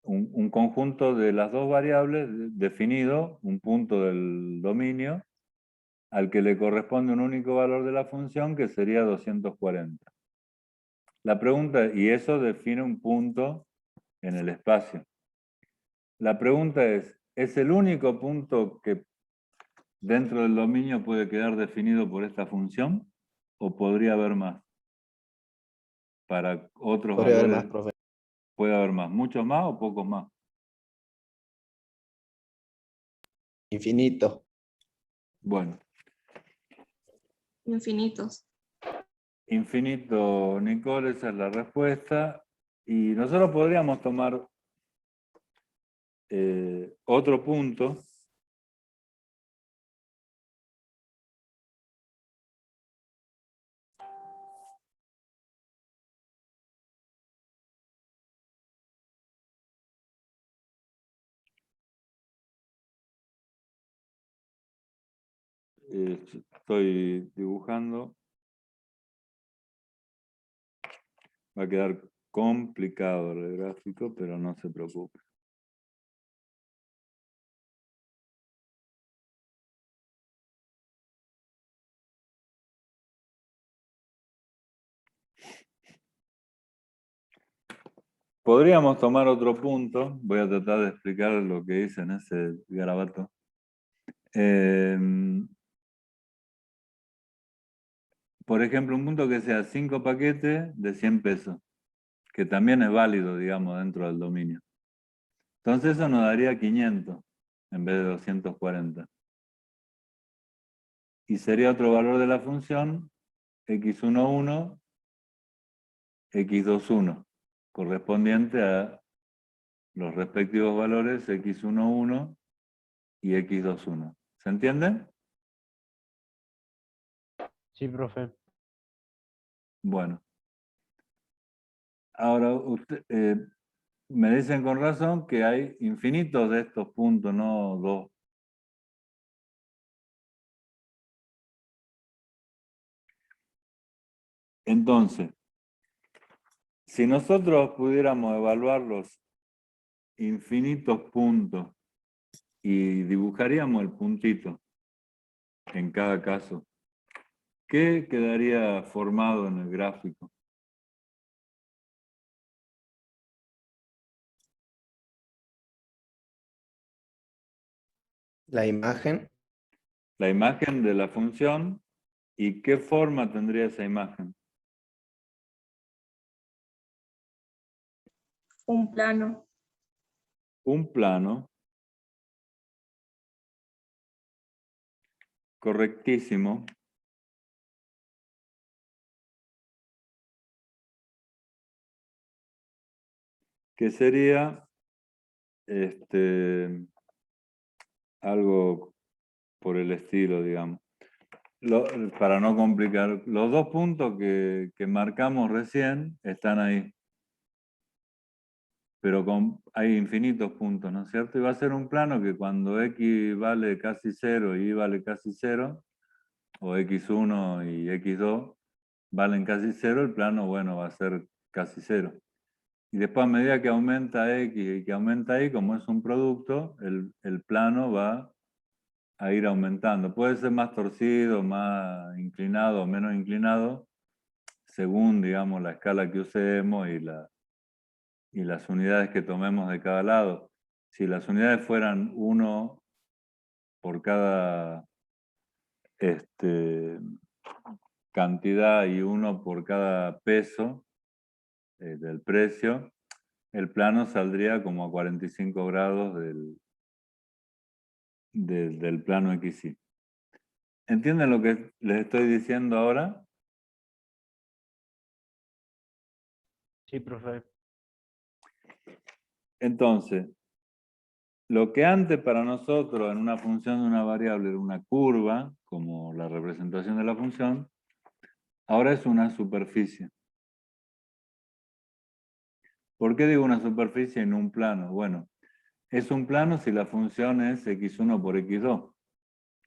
Speaker 1: Un conjunto de las dos variables definido, un punto del dominio, al que le corresponde un único valor de la función que sería 240. La pregunta, y eso define un punto en el espacio. La pregunta ¿es el único punto que dentro del dominio puede quedar definido por esta función? ¿O podría haber más? Para otros
Speaker 3: Podría haber
Speaker 1: valores
Speaker 3: más, profe.
Speaker 1: puede haber más. ¿Muchos más o pocos más?
Speaker 3: Infinito.
Speaker 1: Bueno,
Speaker 4: Infinitos.
Speaker 1: infinito, Nicole, esa es la respuesta. Y nosotros podríamos tomar otro punto. Estoy dibujando. Va a quedar complicado el gráfico, pero no se preocupe. Podríamos tomar otro punto. Voy a tratar de explicar lo que hice en ese garabato. Por ejemplo, un punto que sea 5 paquetes de 100 pesos, que también es válido, digamos, dentro del dominio. Entonces eso nos daría 500 en vez de 240. Y sería otro valor de la función x11, x21, correspondiente a los respectivos valores x11 y x21. ¿Se entiende?
Speaker 2: Sí, profe.
Speaker 1: Bueno. Ahora, me dicen con razón que hay infinitos de estos puntos, no dos. Entonces, si nosotros pudiéramos evaluar los infinitos puntos y dibujaríamos el puntito en cada caso, ¿qué quedaría formado en el gráfico?
Speaker 3: La imagen,
Speaker 1: La imagen de la función y qué forma tendría esa imagen.
Speaker 4: Un plano.
Speaker 1: Un plano, correctísimo, que sería algo por el estilo, digamos. Para no complicar, los dos puntos que marcamos recién están ahí, pero hay infinitos puntos, ¿no es cierto? Y va a ser un plano que cuando x vale casi 0 y y vale casi 0, o x1 y x2 valen casi 0, el plano, bueno, va a ser casi 0. Y después a medida que aumenta x y que aumenta y, como es un producto, el plano va a ir aumentando. Puede ser más torcido, más inclinado o menos inclinado, según, digamos, la escala que usemos y las unidades que tomemos de cada lado. Si las unidades fueran 1 por cada cantidad y 1 por cada peso del precio, el plano saldría como a 45 grados del plano XY. ¿Entienden lo que les estoy diciendo ahora?
Speaker 2: Sí, profe.
Speaker 1: Entonces, lo que antes para nosotros en una función de una variable era una curva, como la representación de la función, ahora es una superficie. ¿Por qué digo una superficie y no un plano? Bueno, es un plano si la función es x1 por x2,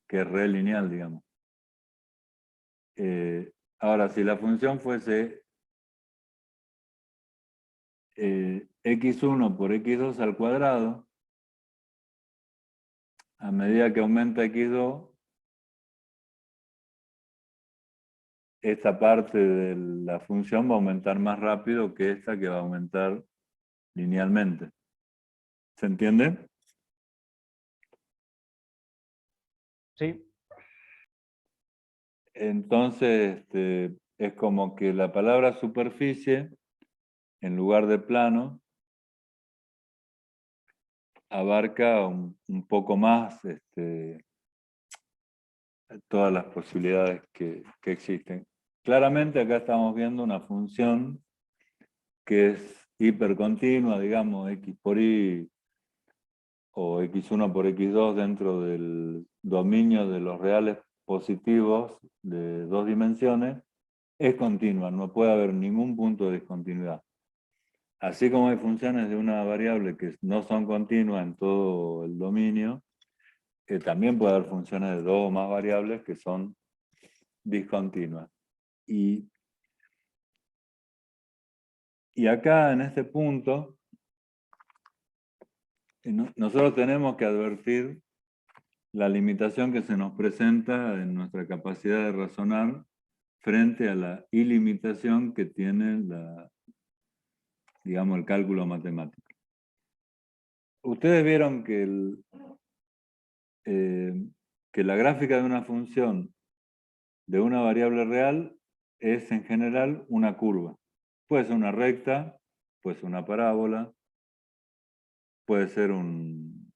Speaker 1: que es re lineal, digamos. Ahora, si la función fuese x1 por x2 al cuadrado, a medida que aumenta x2, esta parte de la función va a aumentar más rápido que esta que va a aumentar linealmente. ¿Se entiende?
Speaker 2: Sí.
Speaker 1: Entonces, es como que la palabra superficie, en lugar de plano, abarca un poco más todas las posibilidades que existen. Claramente acá estamos viendo una función que es hipercontinua, digamos, x por y o x1 por x2 dentro del dominio de los reales positivos de dos dimensiones, es continua, no puede haber ningún punto de discontinuidad. Así como hay funciones de una variable que no son continuas en todo el dominio, también puede haber funciones de dos o más variables que son discontinuas. Y acá en este punto, nosotros tenemos que advertir la limitación que se nos presenta en nuestra capacidad de razonar frente a la ilimitación que tiene digamos, el cálculo matemático. Ustedes vieron que la gráfica de una función de una variable real es en general una curva. Puede ser una recta, puede ser una parábola, puede ser un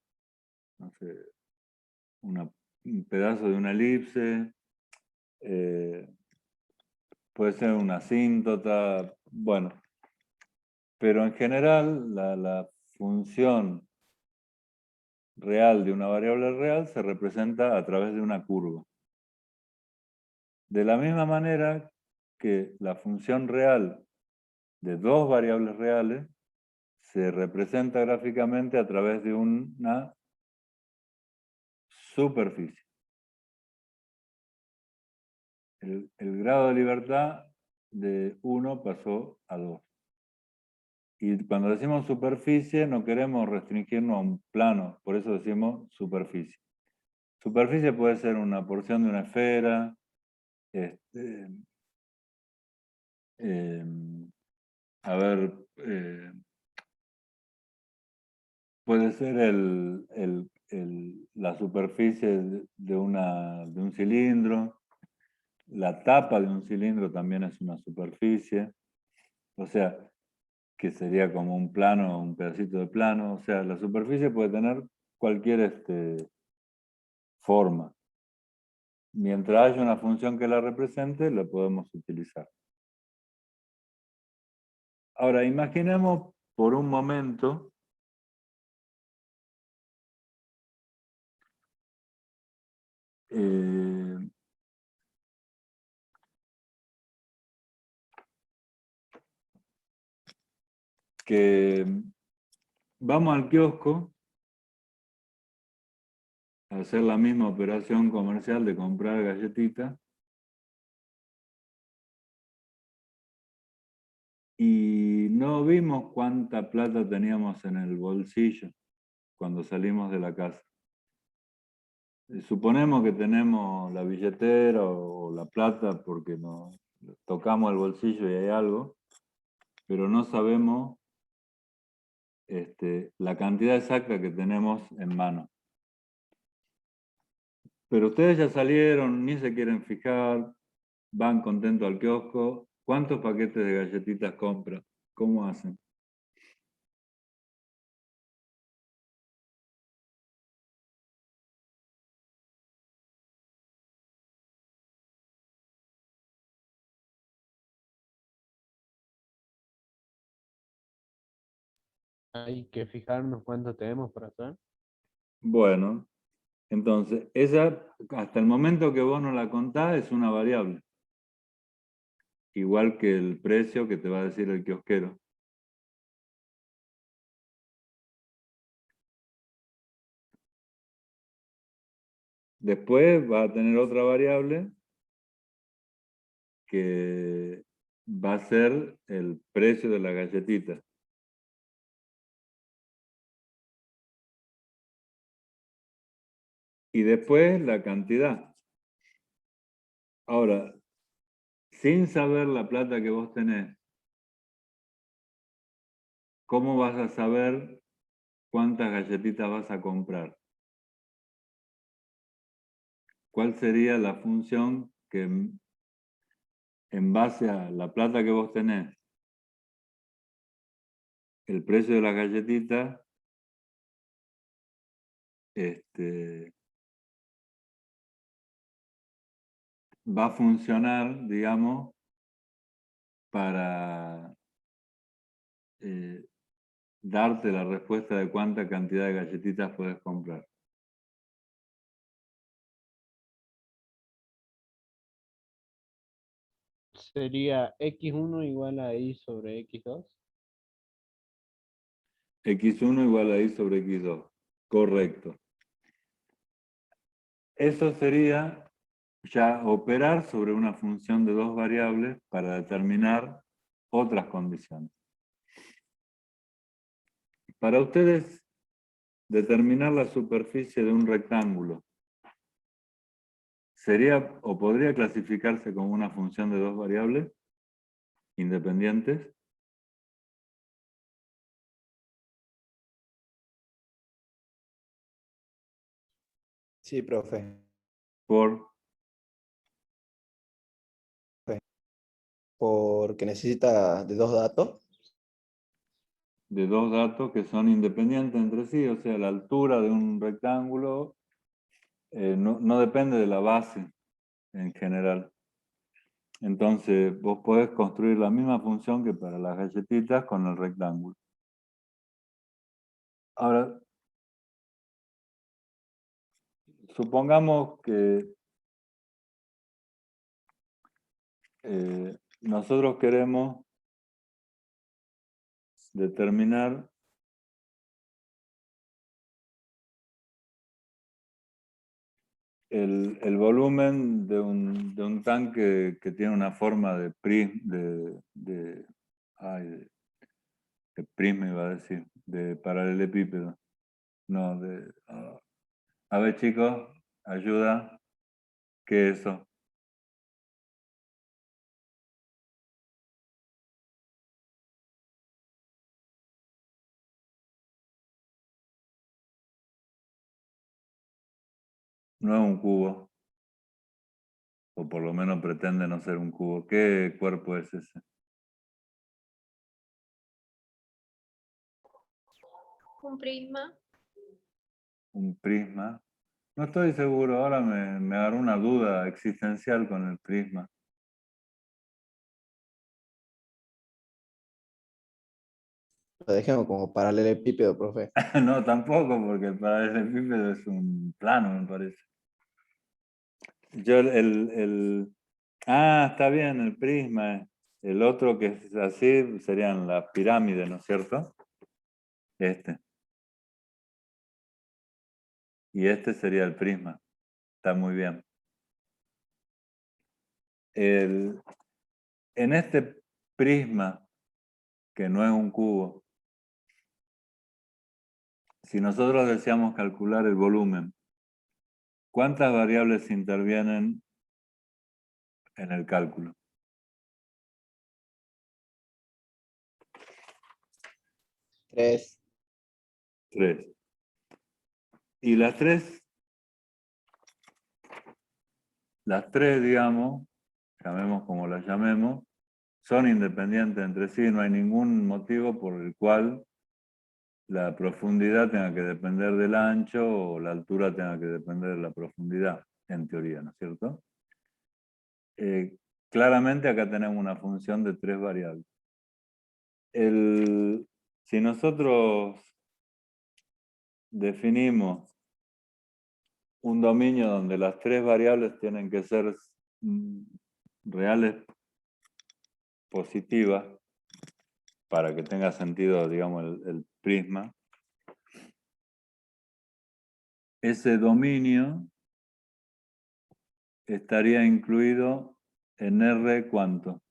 Speaker 1: pedazo de una elipse, puede ser una asíntota, bueno. Pero en general la función real de una variable real se representa a través de una curva. De la misma manera que la función real de dos variables reales se representa gráficamente a través de una superficie. El grado de libertad de 1 pasó a 2. Y cuando decimos superficie no queremos restringirnos a un plano, por eso decimos superficie. Superficie puede ser una porción de una esfera, a ver, puede ser la superficie de un cilindro, la tapa de un cilindro también es una superficie, o sea, que sería como un plano, un pedacito de plano, o sea, la superficie puede tener cualquier forma. Mientras haya una función que la represente, la podemos utilizar. Ahora, imaginemos por un momento que vamos al kiosco a hacer la misma operación comercial de comprar galletitas y no vimos cuánta plata teníamos en el bolsillo cuando salimos de la casa. Suponemos que tenemos la billetera o la plata porque nos tocamos el bolsillo y hay algo, pero no sabemos la cantidad exacta que tenemos en mano. Pero ustedes ya salieron, ni se quieren fijar, van contentos al kiosco. ¿Cuántos paquetes de galletitas compran? ¿Cómo hacen?
Speaker 2: Hay que fijarnos cuánto tenemos para hacer.
Speaker 1: Bueno, entonces, esa, hasta el momento que vos no la contás, es una variable. Igual que el precio que te va a decir el kiosquero. Después va a tener otra variable que va a ser el precio de la galletita. Y después la cantidad. Ahora, sin saber la plata que vos tenés, ¿cómo vas a saber cuántas galletitas vas a comprar? ¿Cuál sería la función que en base a la plata que vos tenés, el precio de las galletitas, va a funcionar, digamos, para darte la respuesta de cuánta cantidad de galletitas puedes comprar?
Speaker 2: Sería x1 igual a y sobre x2.
Speaker 1: X1 igual a y sobre X2. Correcto. Eso sería ya operar sobre una función de dos variables para determinar otras condiciones. Para ustedes, determinar la superficie de un rectángulo ¿sería o podría clasificarse como una función de dos variables independientes?
Speaker 3: Sí, profe.
Speaker 1: Por
Speaker 3: Porque necesita de dos datos.
Speaker 1: de dos datos que son independientes entre sí, o sea, la altura de un rectángulo no depende de la base en general. Entonces, vos podés construir la misma función que para las galletitas con el rectángulo. Ahora, supongamos que nosotros queremos determinar el volumen de un tanque que tiene una forma de prisma, iba a decir, de paralelepípedo. No, a ver, chicos, ayuda. ¿Qué es eso? No es un cubo. O por lo menos pretende no ser un cubo. ¿Qué cuerpo es ese?
Speaker 5: Un prisma.
Speaker 1: Un prisma. No estoy seguro, ahora me agarró una duda existencial con el prisma.
Speaker 3: Lo dejemos como paralelepípedo, profe.
Speaker 1: No, tampoco, porque el paralelepípedo es un plano, me parece. Yo está bien, el prisma. El otro que es así serían las pirámides, ¿no es cierto? Este. Y este sería el prisma. Está muy bien. En este prisma, que no es un cubo, si nosotros deseamos calcular el volumen, ¿cuántas variables intervienen en el cálculo?
Speaker 3: 3.
Speaker 1: 3. Y las tres, digamos, llamemos como las llamemos, son independientes entre sí, no hay ningún motivo por el cual la profundidad tenga que depender del ancho o la altura tenga que depender de la profundidad, en teoría, ¿no es cierto? Claramente acá tenemos una función de 3 variables. Si nosotros definimos un dominio donde las 3 variables tienen que ser reales positivas para que tenga sentido, digamos, el prisma, ese dominio estaría incluido en R ¿cuánto?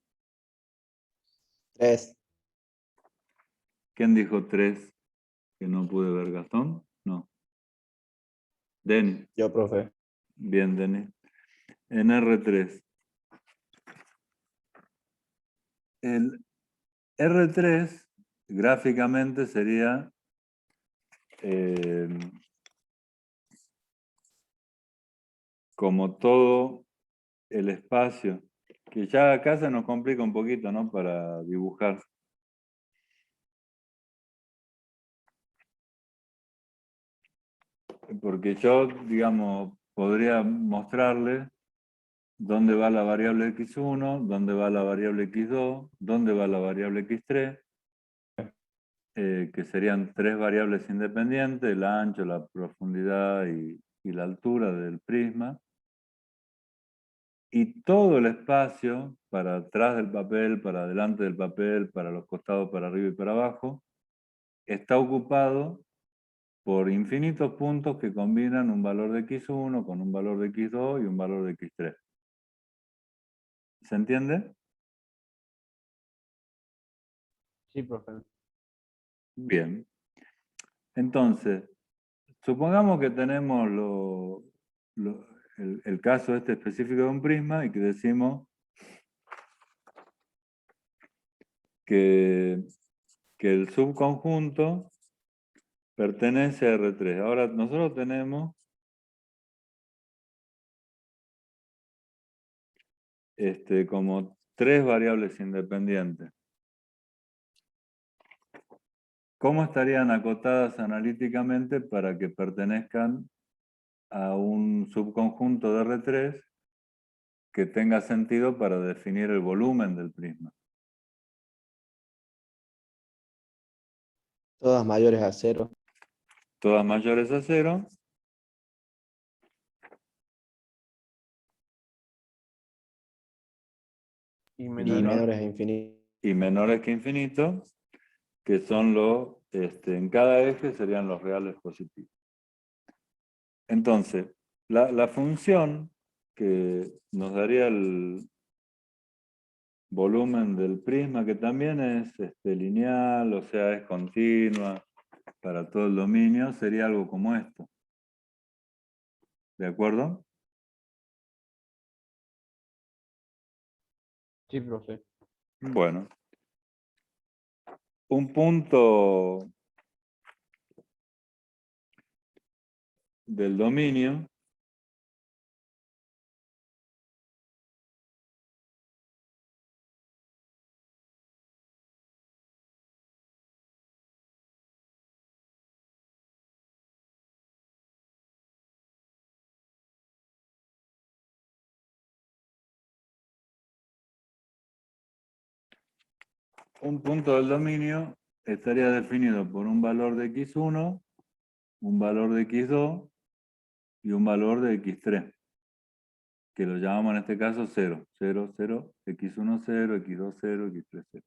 Speaker 3: 3.
Speaker 1: ¿Quién dijo 3 que no pude ver? ¿Gastón? No. Denis.
Speaker 3: Yo, profe.
Speaker 1: Bien, Denis. En R3. El R3 gráficamente sería como todo el espacio, que ya acá se nos complica un poquito, ¿no? Para dibujar. Porque yo, digamos, podría mostrarle dónde va la variable x1, dónde va la variable x2, dónde va la variable x3, que serían 3 variables independientes, el ancho, la profundidad y la altura del prisma. Y todo el espacio, para atrás del papel, para adelante del papel, para los costados, para arriba y para abajo, está ocupado por infinitos puntos que combinan un valor de x1 con un valor de x2 y un valor de x3. ¿Se entiende?
Speaker 2: Sí, profe.
Speaker 1: Bien. Entonces, supongamos que tenemos el caso este específico de un prisma y que decimos que el subconjunto pertenece a R3. Ahora, nosotros tenemos como 3 variables independientes. ¿Cómo estarían acotadas analíticamente para que pertenezcan a un subconjunto de R3 que tenga sentido para definir el volumen del prisma?
Speaker 3: Todas mayores a 0.
Speaker 1: Todas mayores a 0.
Speaker 2: Y
Speaker 3: Y
Speaker 1: menor.
Speaker 3: menores a infinito.
Speaker 1: Y menores que infinito, que son en cada eje serían los reales positivos. Entonces, La función que nos daría el volumen del prisma, que también es lineal, o sea, es continua para todo el dominio, sería algo como esto. ¿De acuerdo?
Speaker 2: Sí, profe.
Speaker 1: Bueno. Un punto del dominio estaría definido por un valor de x1, un valor de x2 y un valor de x3, que lo llamamos en este caso 0, 0, 0, x1, 0, x2, 0, x3, 0.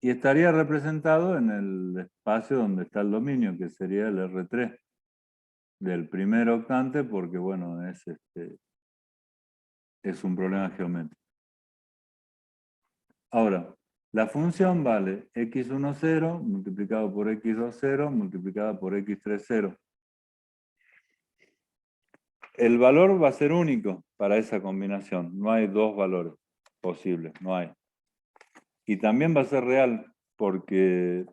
Speaker 1: Y estaría representado en el espacio donde está el dominio, que sería el R3 del primer octante, porque bueno, es un problema geométrico. Ahora, la función vale x1, 0 multiplicado por x2, 0 multiplicado por x3, 0. El valor va a ser único para esa combinación. No hay dos valores posibles, no hay. Y también va a ser real, porque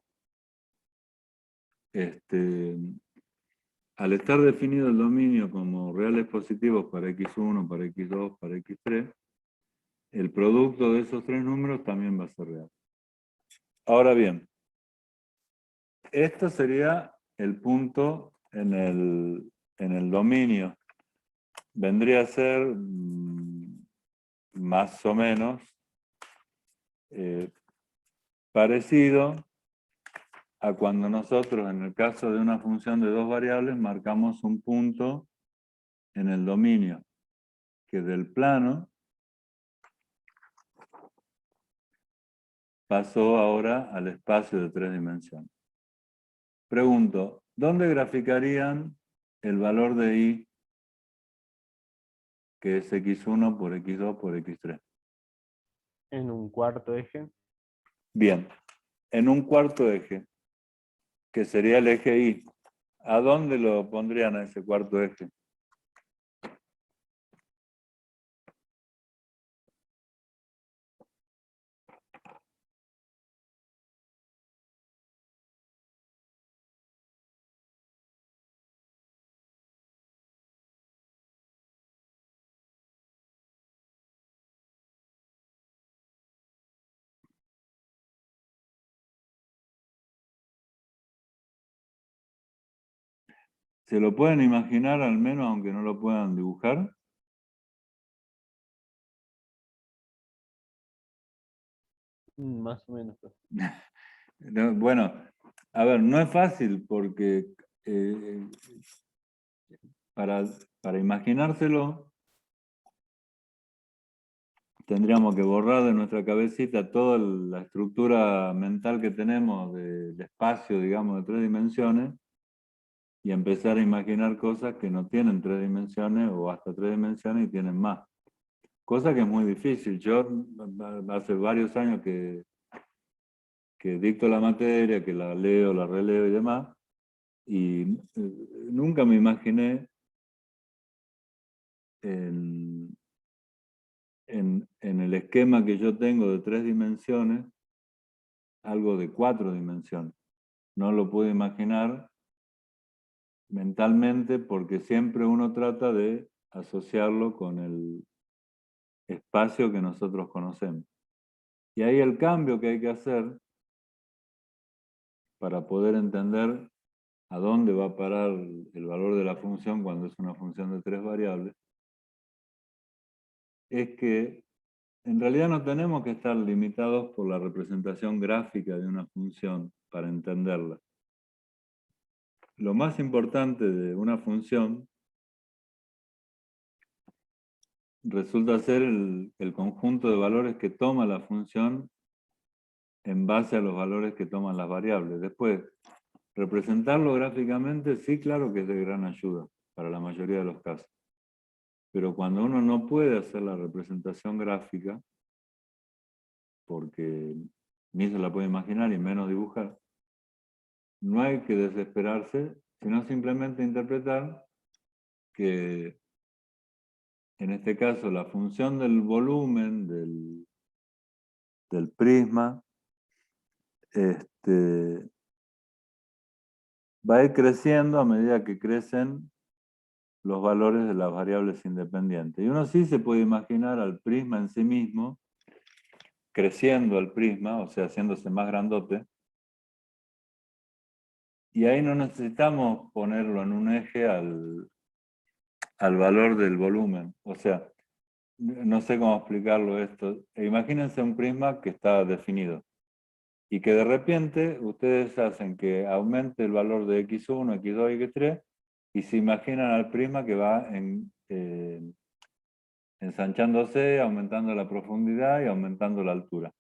Speaker 1: al estar definido el dominio como reales positivos para x1, para x2, para x3, el producto de esos tres números también va a ser real. Ahora bien, esto sería el punto en el dominio. Vendría a ser más o menos parecido a cuando nosotros, en el caso de una función de dos variables, marcamos un punto en el dominio, que del plano pasó ahora al espacio de tres dimensiones. Pregunto, ¿dónde graficarían el valor de y, que es x1 por x2 por x3?
Speaker 2: En un cuarto eje.
Speaker 1: Bien, en un cuarto eje, que sería el eje y. ¿A dónde lo pondrían a ese cuarto eje? ¿Se lo pueden imaginar al menos aunque no lo puedan dibujar?
Speaker 2: Más o menos, profe.
Speaker 1: No, bueno, a ver, no es fácil porque para imaginárselo tendríamos que borrar de nuestra cabecita toda la estructura mental que tenemos del espacio, digamos, de tres dimensiones y empezar a imaginar cosas que no tienen tres dimensiones o hasta tres dimensiones y tienen más. Cosa que es muy difícil. Yo hace varios años que dicto la materia, que la leo, la releo y demás, y nunca me imaginé en el esquema que yo tengo de tres dimensiones, algo de cuatro dimensiones. No lo puedo imaginar mentalmente porque siempre uno trata de asociarlo con el espacio que nosotros conocemos. Y ahí el cambio que hay que hacer para poder entender a dónde va a parar el valor de la función cuando es una función de tres variables, es que en realidad no tenemos que estar limitados por la representación gráfica de una función para entenderla. Lo más importante de una función resulta ser el conjunto de valores que toma la función en base a los valores que toman las variables. Después, representarlo gráficamente, sí, claro que es de gran ayuda para la mayoría de los casos. Pero cuando uno no puede hacer la representación gráfica, porque ni se la puede imaginar y menos dibujar, no hay que desesperarse, sino simplemente interpretar que en este caso la función del volumen del prisma va a ir creciendo a medida que crecen los valores de las variables independientes. Y uno sí se puede imaginar al prisma en sí mismo creciendo el prisma, o sea, haciéndose más grandote. Y ahí no necesitamos ponerlo en un eje al valor del volumen. O sea, no sé cómo explicarlo esto. Imagínense un prisma que está definido y que de repente ustedes hacen que aumente el valor de x1, x2 y x3 y se imaginan al prisma que va ensanchándose, aumentando la profundidad y aumentando la altura.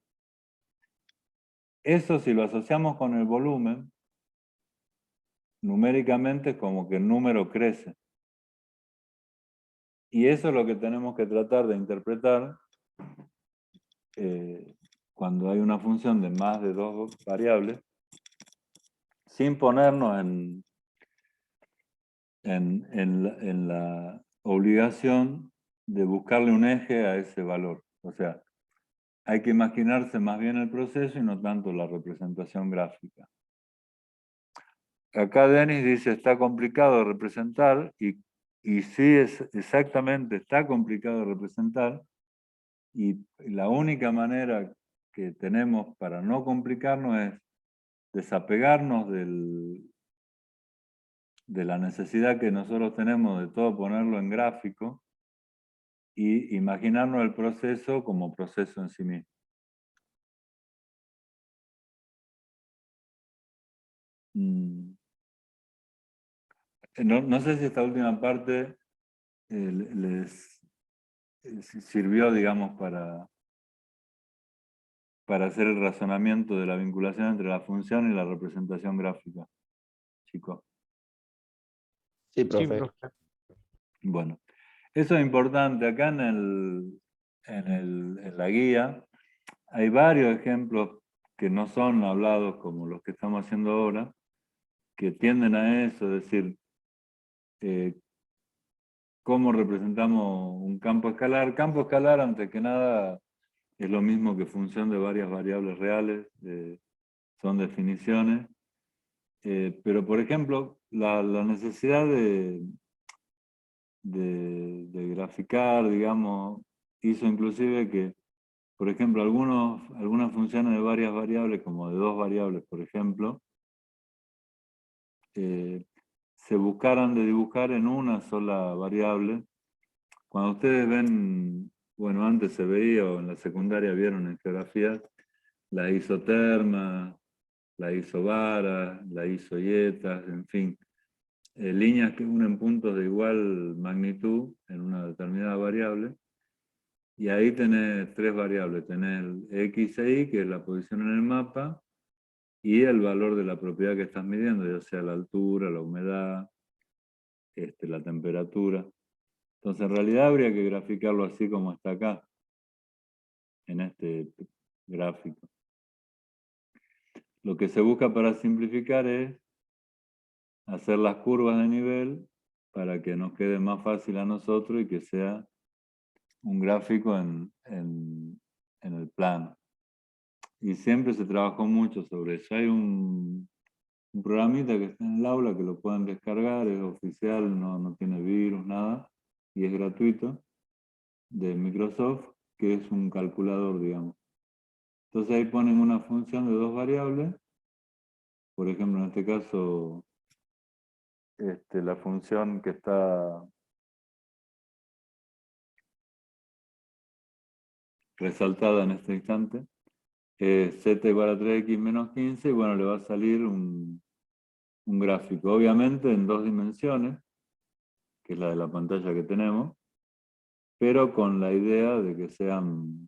Speaker 1: Eso, si lo asociamos con el volumen, numéricamente es como que el número crece. Y eso es lo que tenemos que tratar de interpretar cuando hay una función de más de dos variables, sin ponernos en la obligación de buscarle un eje a ese valor. O sea, hay que imaginarse más bien el proceso y no tanto la representación gráfica. Acá Denis dice, está complicado de representar, y sí, exactamente, está complicado de representar, y la única manera que tenemos para no complicarnos es desapegarnos de la necesidad que nosotros tenemos de todo ponerlo en gráfico y imaginarnos el proceso como proceso en sí mismo. No sé si esta última parte les sirvió, digamos, para hacer el razonamiento de la vinculación entre la función y la representación gráfica, chicos.
Speaker 3: Sí,
Speaker 2: Sí,
Speaker 3: profe.
Speaker 2: profe.
Speaker 1: Bueno, eso es importante. Acá en la guía hay varios ejemplos que no son hablados como los que estamos haciendo ahora, que tienden a eso, es decir, cómo representamos un campo escalar. Campo escalar, antes que nada, es lo mismo que función de varias variables reales, son definiciones. Pero, por ejemplo, la necesidad de graficar, digamos, hizo inclusive que, por ejemplo, algunas funciones de varias variables, como de dos variables, por ejemplo, se buscaran de dibujar en una sola variable. Cuando ustedes ven, bueno, antes se veía, o en la secundaria vieron en geografía, la isoterma, la isobara, la isoyetas, en fin, líneas que unen puntos de igual magnitud en una determinada variable, y ahí tenés tres variables, tenés el x e y, que es la posición en el mapa, y el valor de la propiedad que estás midiendo, ya sea la altura, la humedad, la temperatura. Entonces, en realidad habría que graficarlo así como está acá, en este gráfico. Lo que se busca para simplificar es hacer las curvas de nivel para que nos quede más fácil a nosotros y que sea un gráfico en el plano. Y siempre se trabajó mucho sobre eso. Hay un programita que está en el aula que lo pueden descargar, es oficial, no tiene virus, nada, y es gratuito, de Microsoft, que es un calculador, digamos. Entonces ahí ponen una función de dos variables, por ejemplo, en este caso, la función que está resaltada en este instante, z igual a 3x menos 15, y bueno, le va a salir un gráfico, obviamente en dos dimensiones, que es la de la pantalla que tenemos, pero con la idea de que sean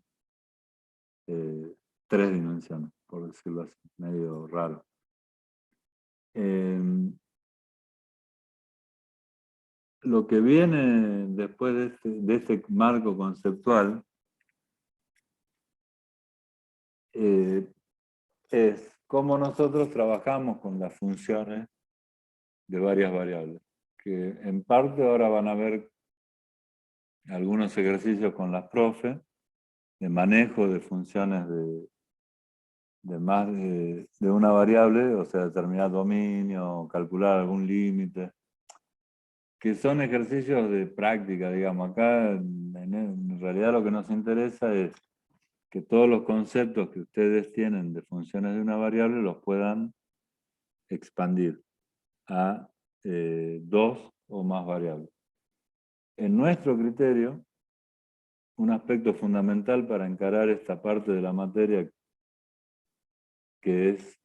Speaker 1: tres dimensiones, por decirlo así, medio raro. lo que viene después de este marco conceptual es cómo nosotros trabajamos con las funciones de varias variables, que en parte ahora van a ver algunos ejercicios con las profes de manejo de funciones de más de una variable, o sea, determinar dominio, calcular algún límite, que son ejercicios de práctica, digamos. Acá en realidad lo que nos interesa es que todos los conceptos que ustedes tienen de funciones de una variable los puedan expandir a dos o más variables. En nuestro criterio, un aspecto fundamental para encarar esta parte de la materia, que es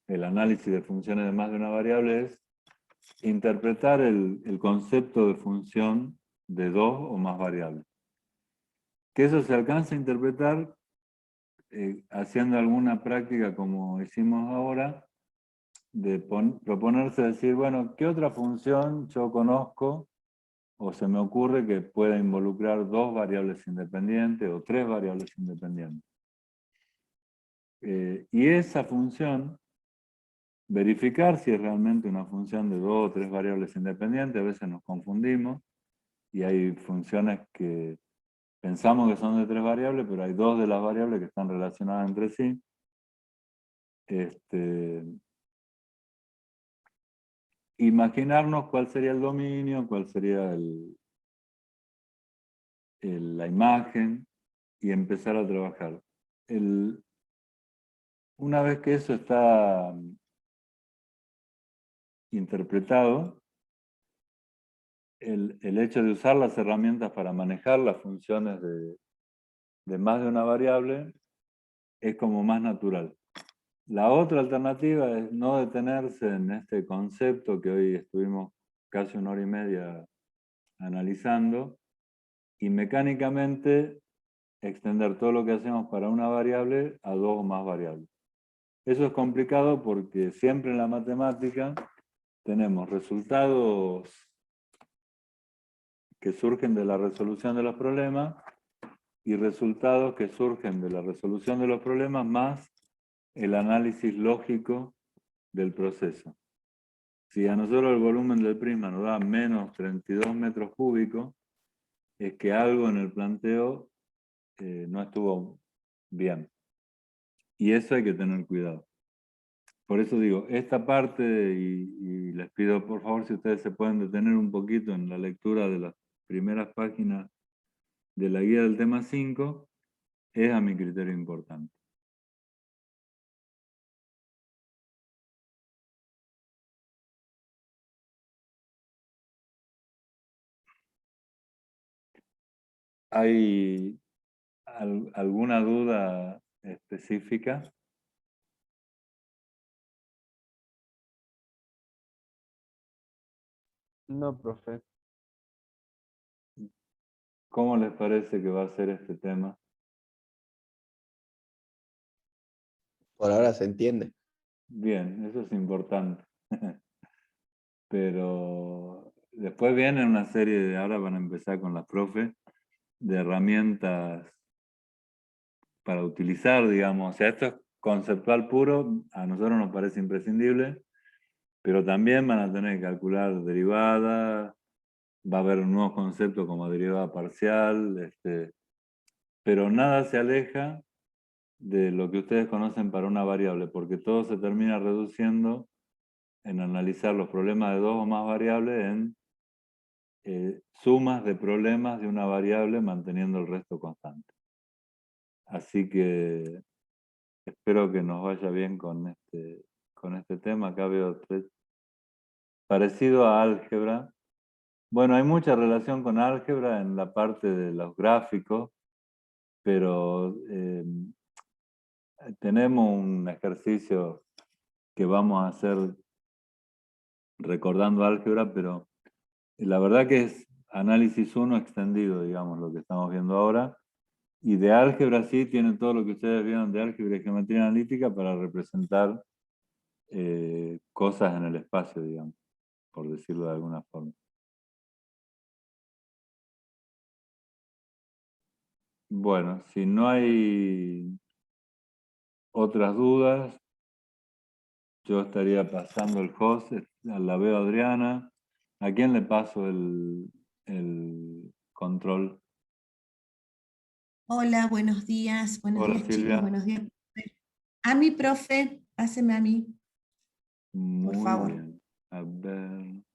Speaker 1: el análisis de funciones de más de una variable, es interpretar el concepto de función de dos o más variables. Que eso se alcanza a interpretar haciendo alguna práctica como hicimos ahora, de proponerse decir, bueno, ¿qué otra función yo conozco o se me ocurre que pueda involucrar dos variables independientes o tres variables independientes? Y esa función, verificar si es realmente una función de dos o tres variables independientes, a veces nos confundimos y hay funciones que pensamos que son de tres variables, pero hay dos de las variables que están relacionadas entre sí. Imaginarnos cuál sería el dominio, cuál sería la imagen y empezar a trabajar. Una vez que eso está interpretado, el hecho de usar las herramientas para manejar las funciones de más de una variable es como más natural. La otra alternativa es no detenerse en este concepto que hoy estuvimos casi 1 hora y media analizando y mecánicamente extender todo lo que hacemos para una variable a dos o más variables. Eso es complicado porque siempre en la matemática tenemos resultados que surgen de la resolución de los problemas y resultados que surgen de la resolución de los problemas más el análisis lógico del proceso. Si a nosotros el volumen del prisma nos da menos 32 metros cúbicos, es que algo en el planteo no estuvo bien. Y eso hay que tener cuidado. Por eso digo, esta parte, y les pido por favor si ustedes se pueden detener un poquito en la lectura de las primeras páginas de la guía del tema 5, es a mi criterio importante. ¿Hay alguna duda específica?
Speaker 2: No, profe.
Speaker 1: ¿Cómo les parece que va a ser este tema?
Speaker 3: Por ahora se entiende.
Speaker 1: Bien, eso es importante. Pero después viene una serie de, ahora van a empezar con las profes, de herramientas para utilizar, digamos. O sea, esto es conceptual puro, a nosotros nos parece imprescindible, pero también van a tener que calcular derivadas, va a haber un nuevo concepto como derivada parcial, pero nada se aleja de lo que ustedes conocen para una variable, porque todo se termina reduciendo en analizar los problemas de dos o más variables en sumas de problemas de una variable manteniendo el resto constante. Así que espero que nos vaya bien con este tema. Acá veo parecido a álgebra. Bueno, hay mucha relación con álgebra en la parte de los gráficos, pero tenemos un ejercicio que vamos a hacer recordando álgebra, pero la verdad que es análisis 1 extendido, digamos, lo que estamos viendo ahora. Y de álgebra sí tienen todo lo que ustedes vieron de álgebra y geometría analítica para representar cosas en el espacio, digamos, por decirlo de alguna forma. Bueno, si no hay otras dudas, yo estaría pasando el host, la veo a Adriana. ¿A quién le paso el control?
Speaker 6: Hola, buenos días
Speaker 1: Hola,
Speaker 6: chicos,
Speaker 1: Silvia.
Speaker 6: buenos días. Profe. A mi profe, páseme a mí, por
Speaker 1: Muy
Speaker 6: favor.
Speaker 1: bien. A ver.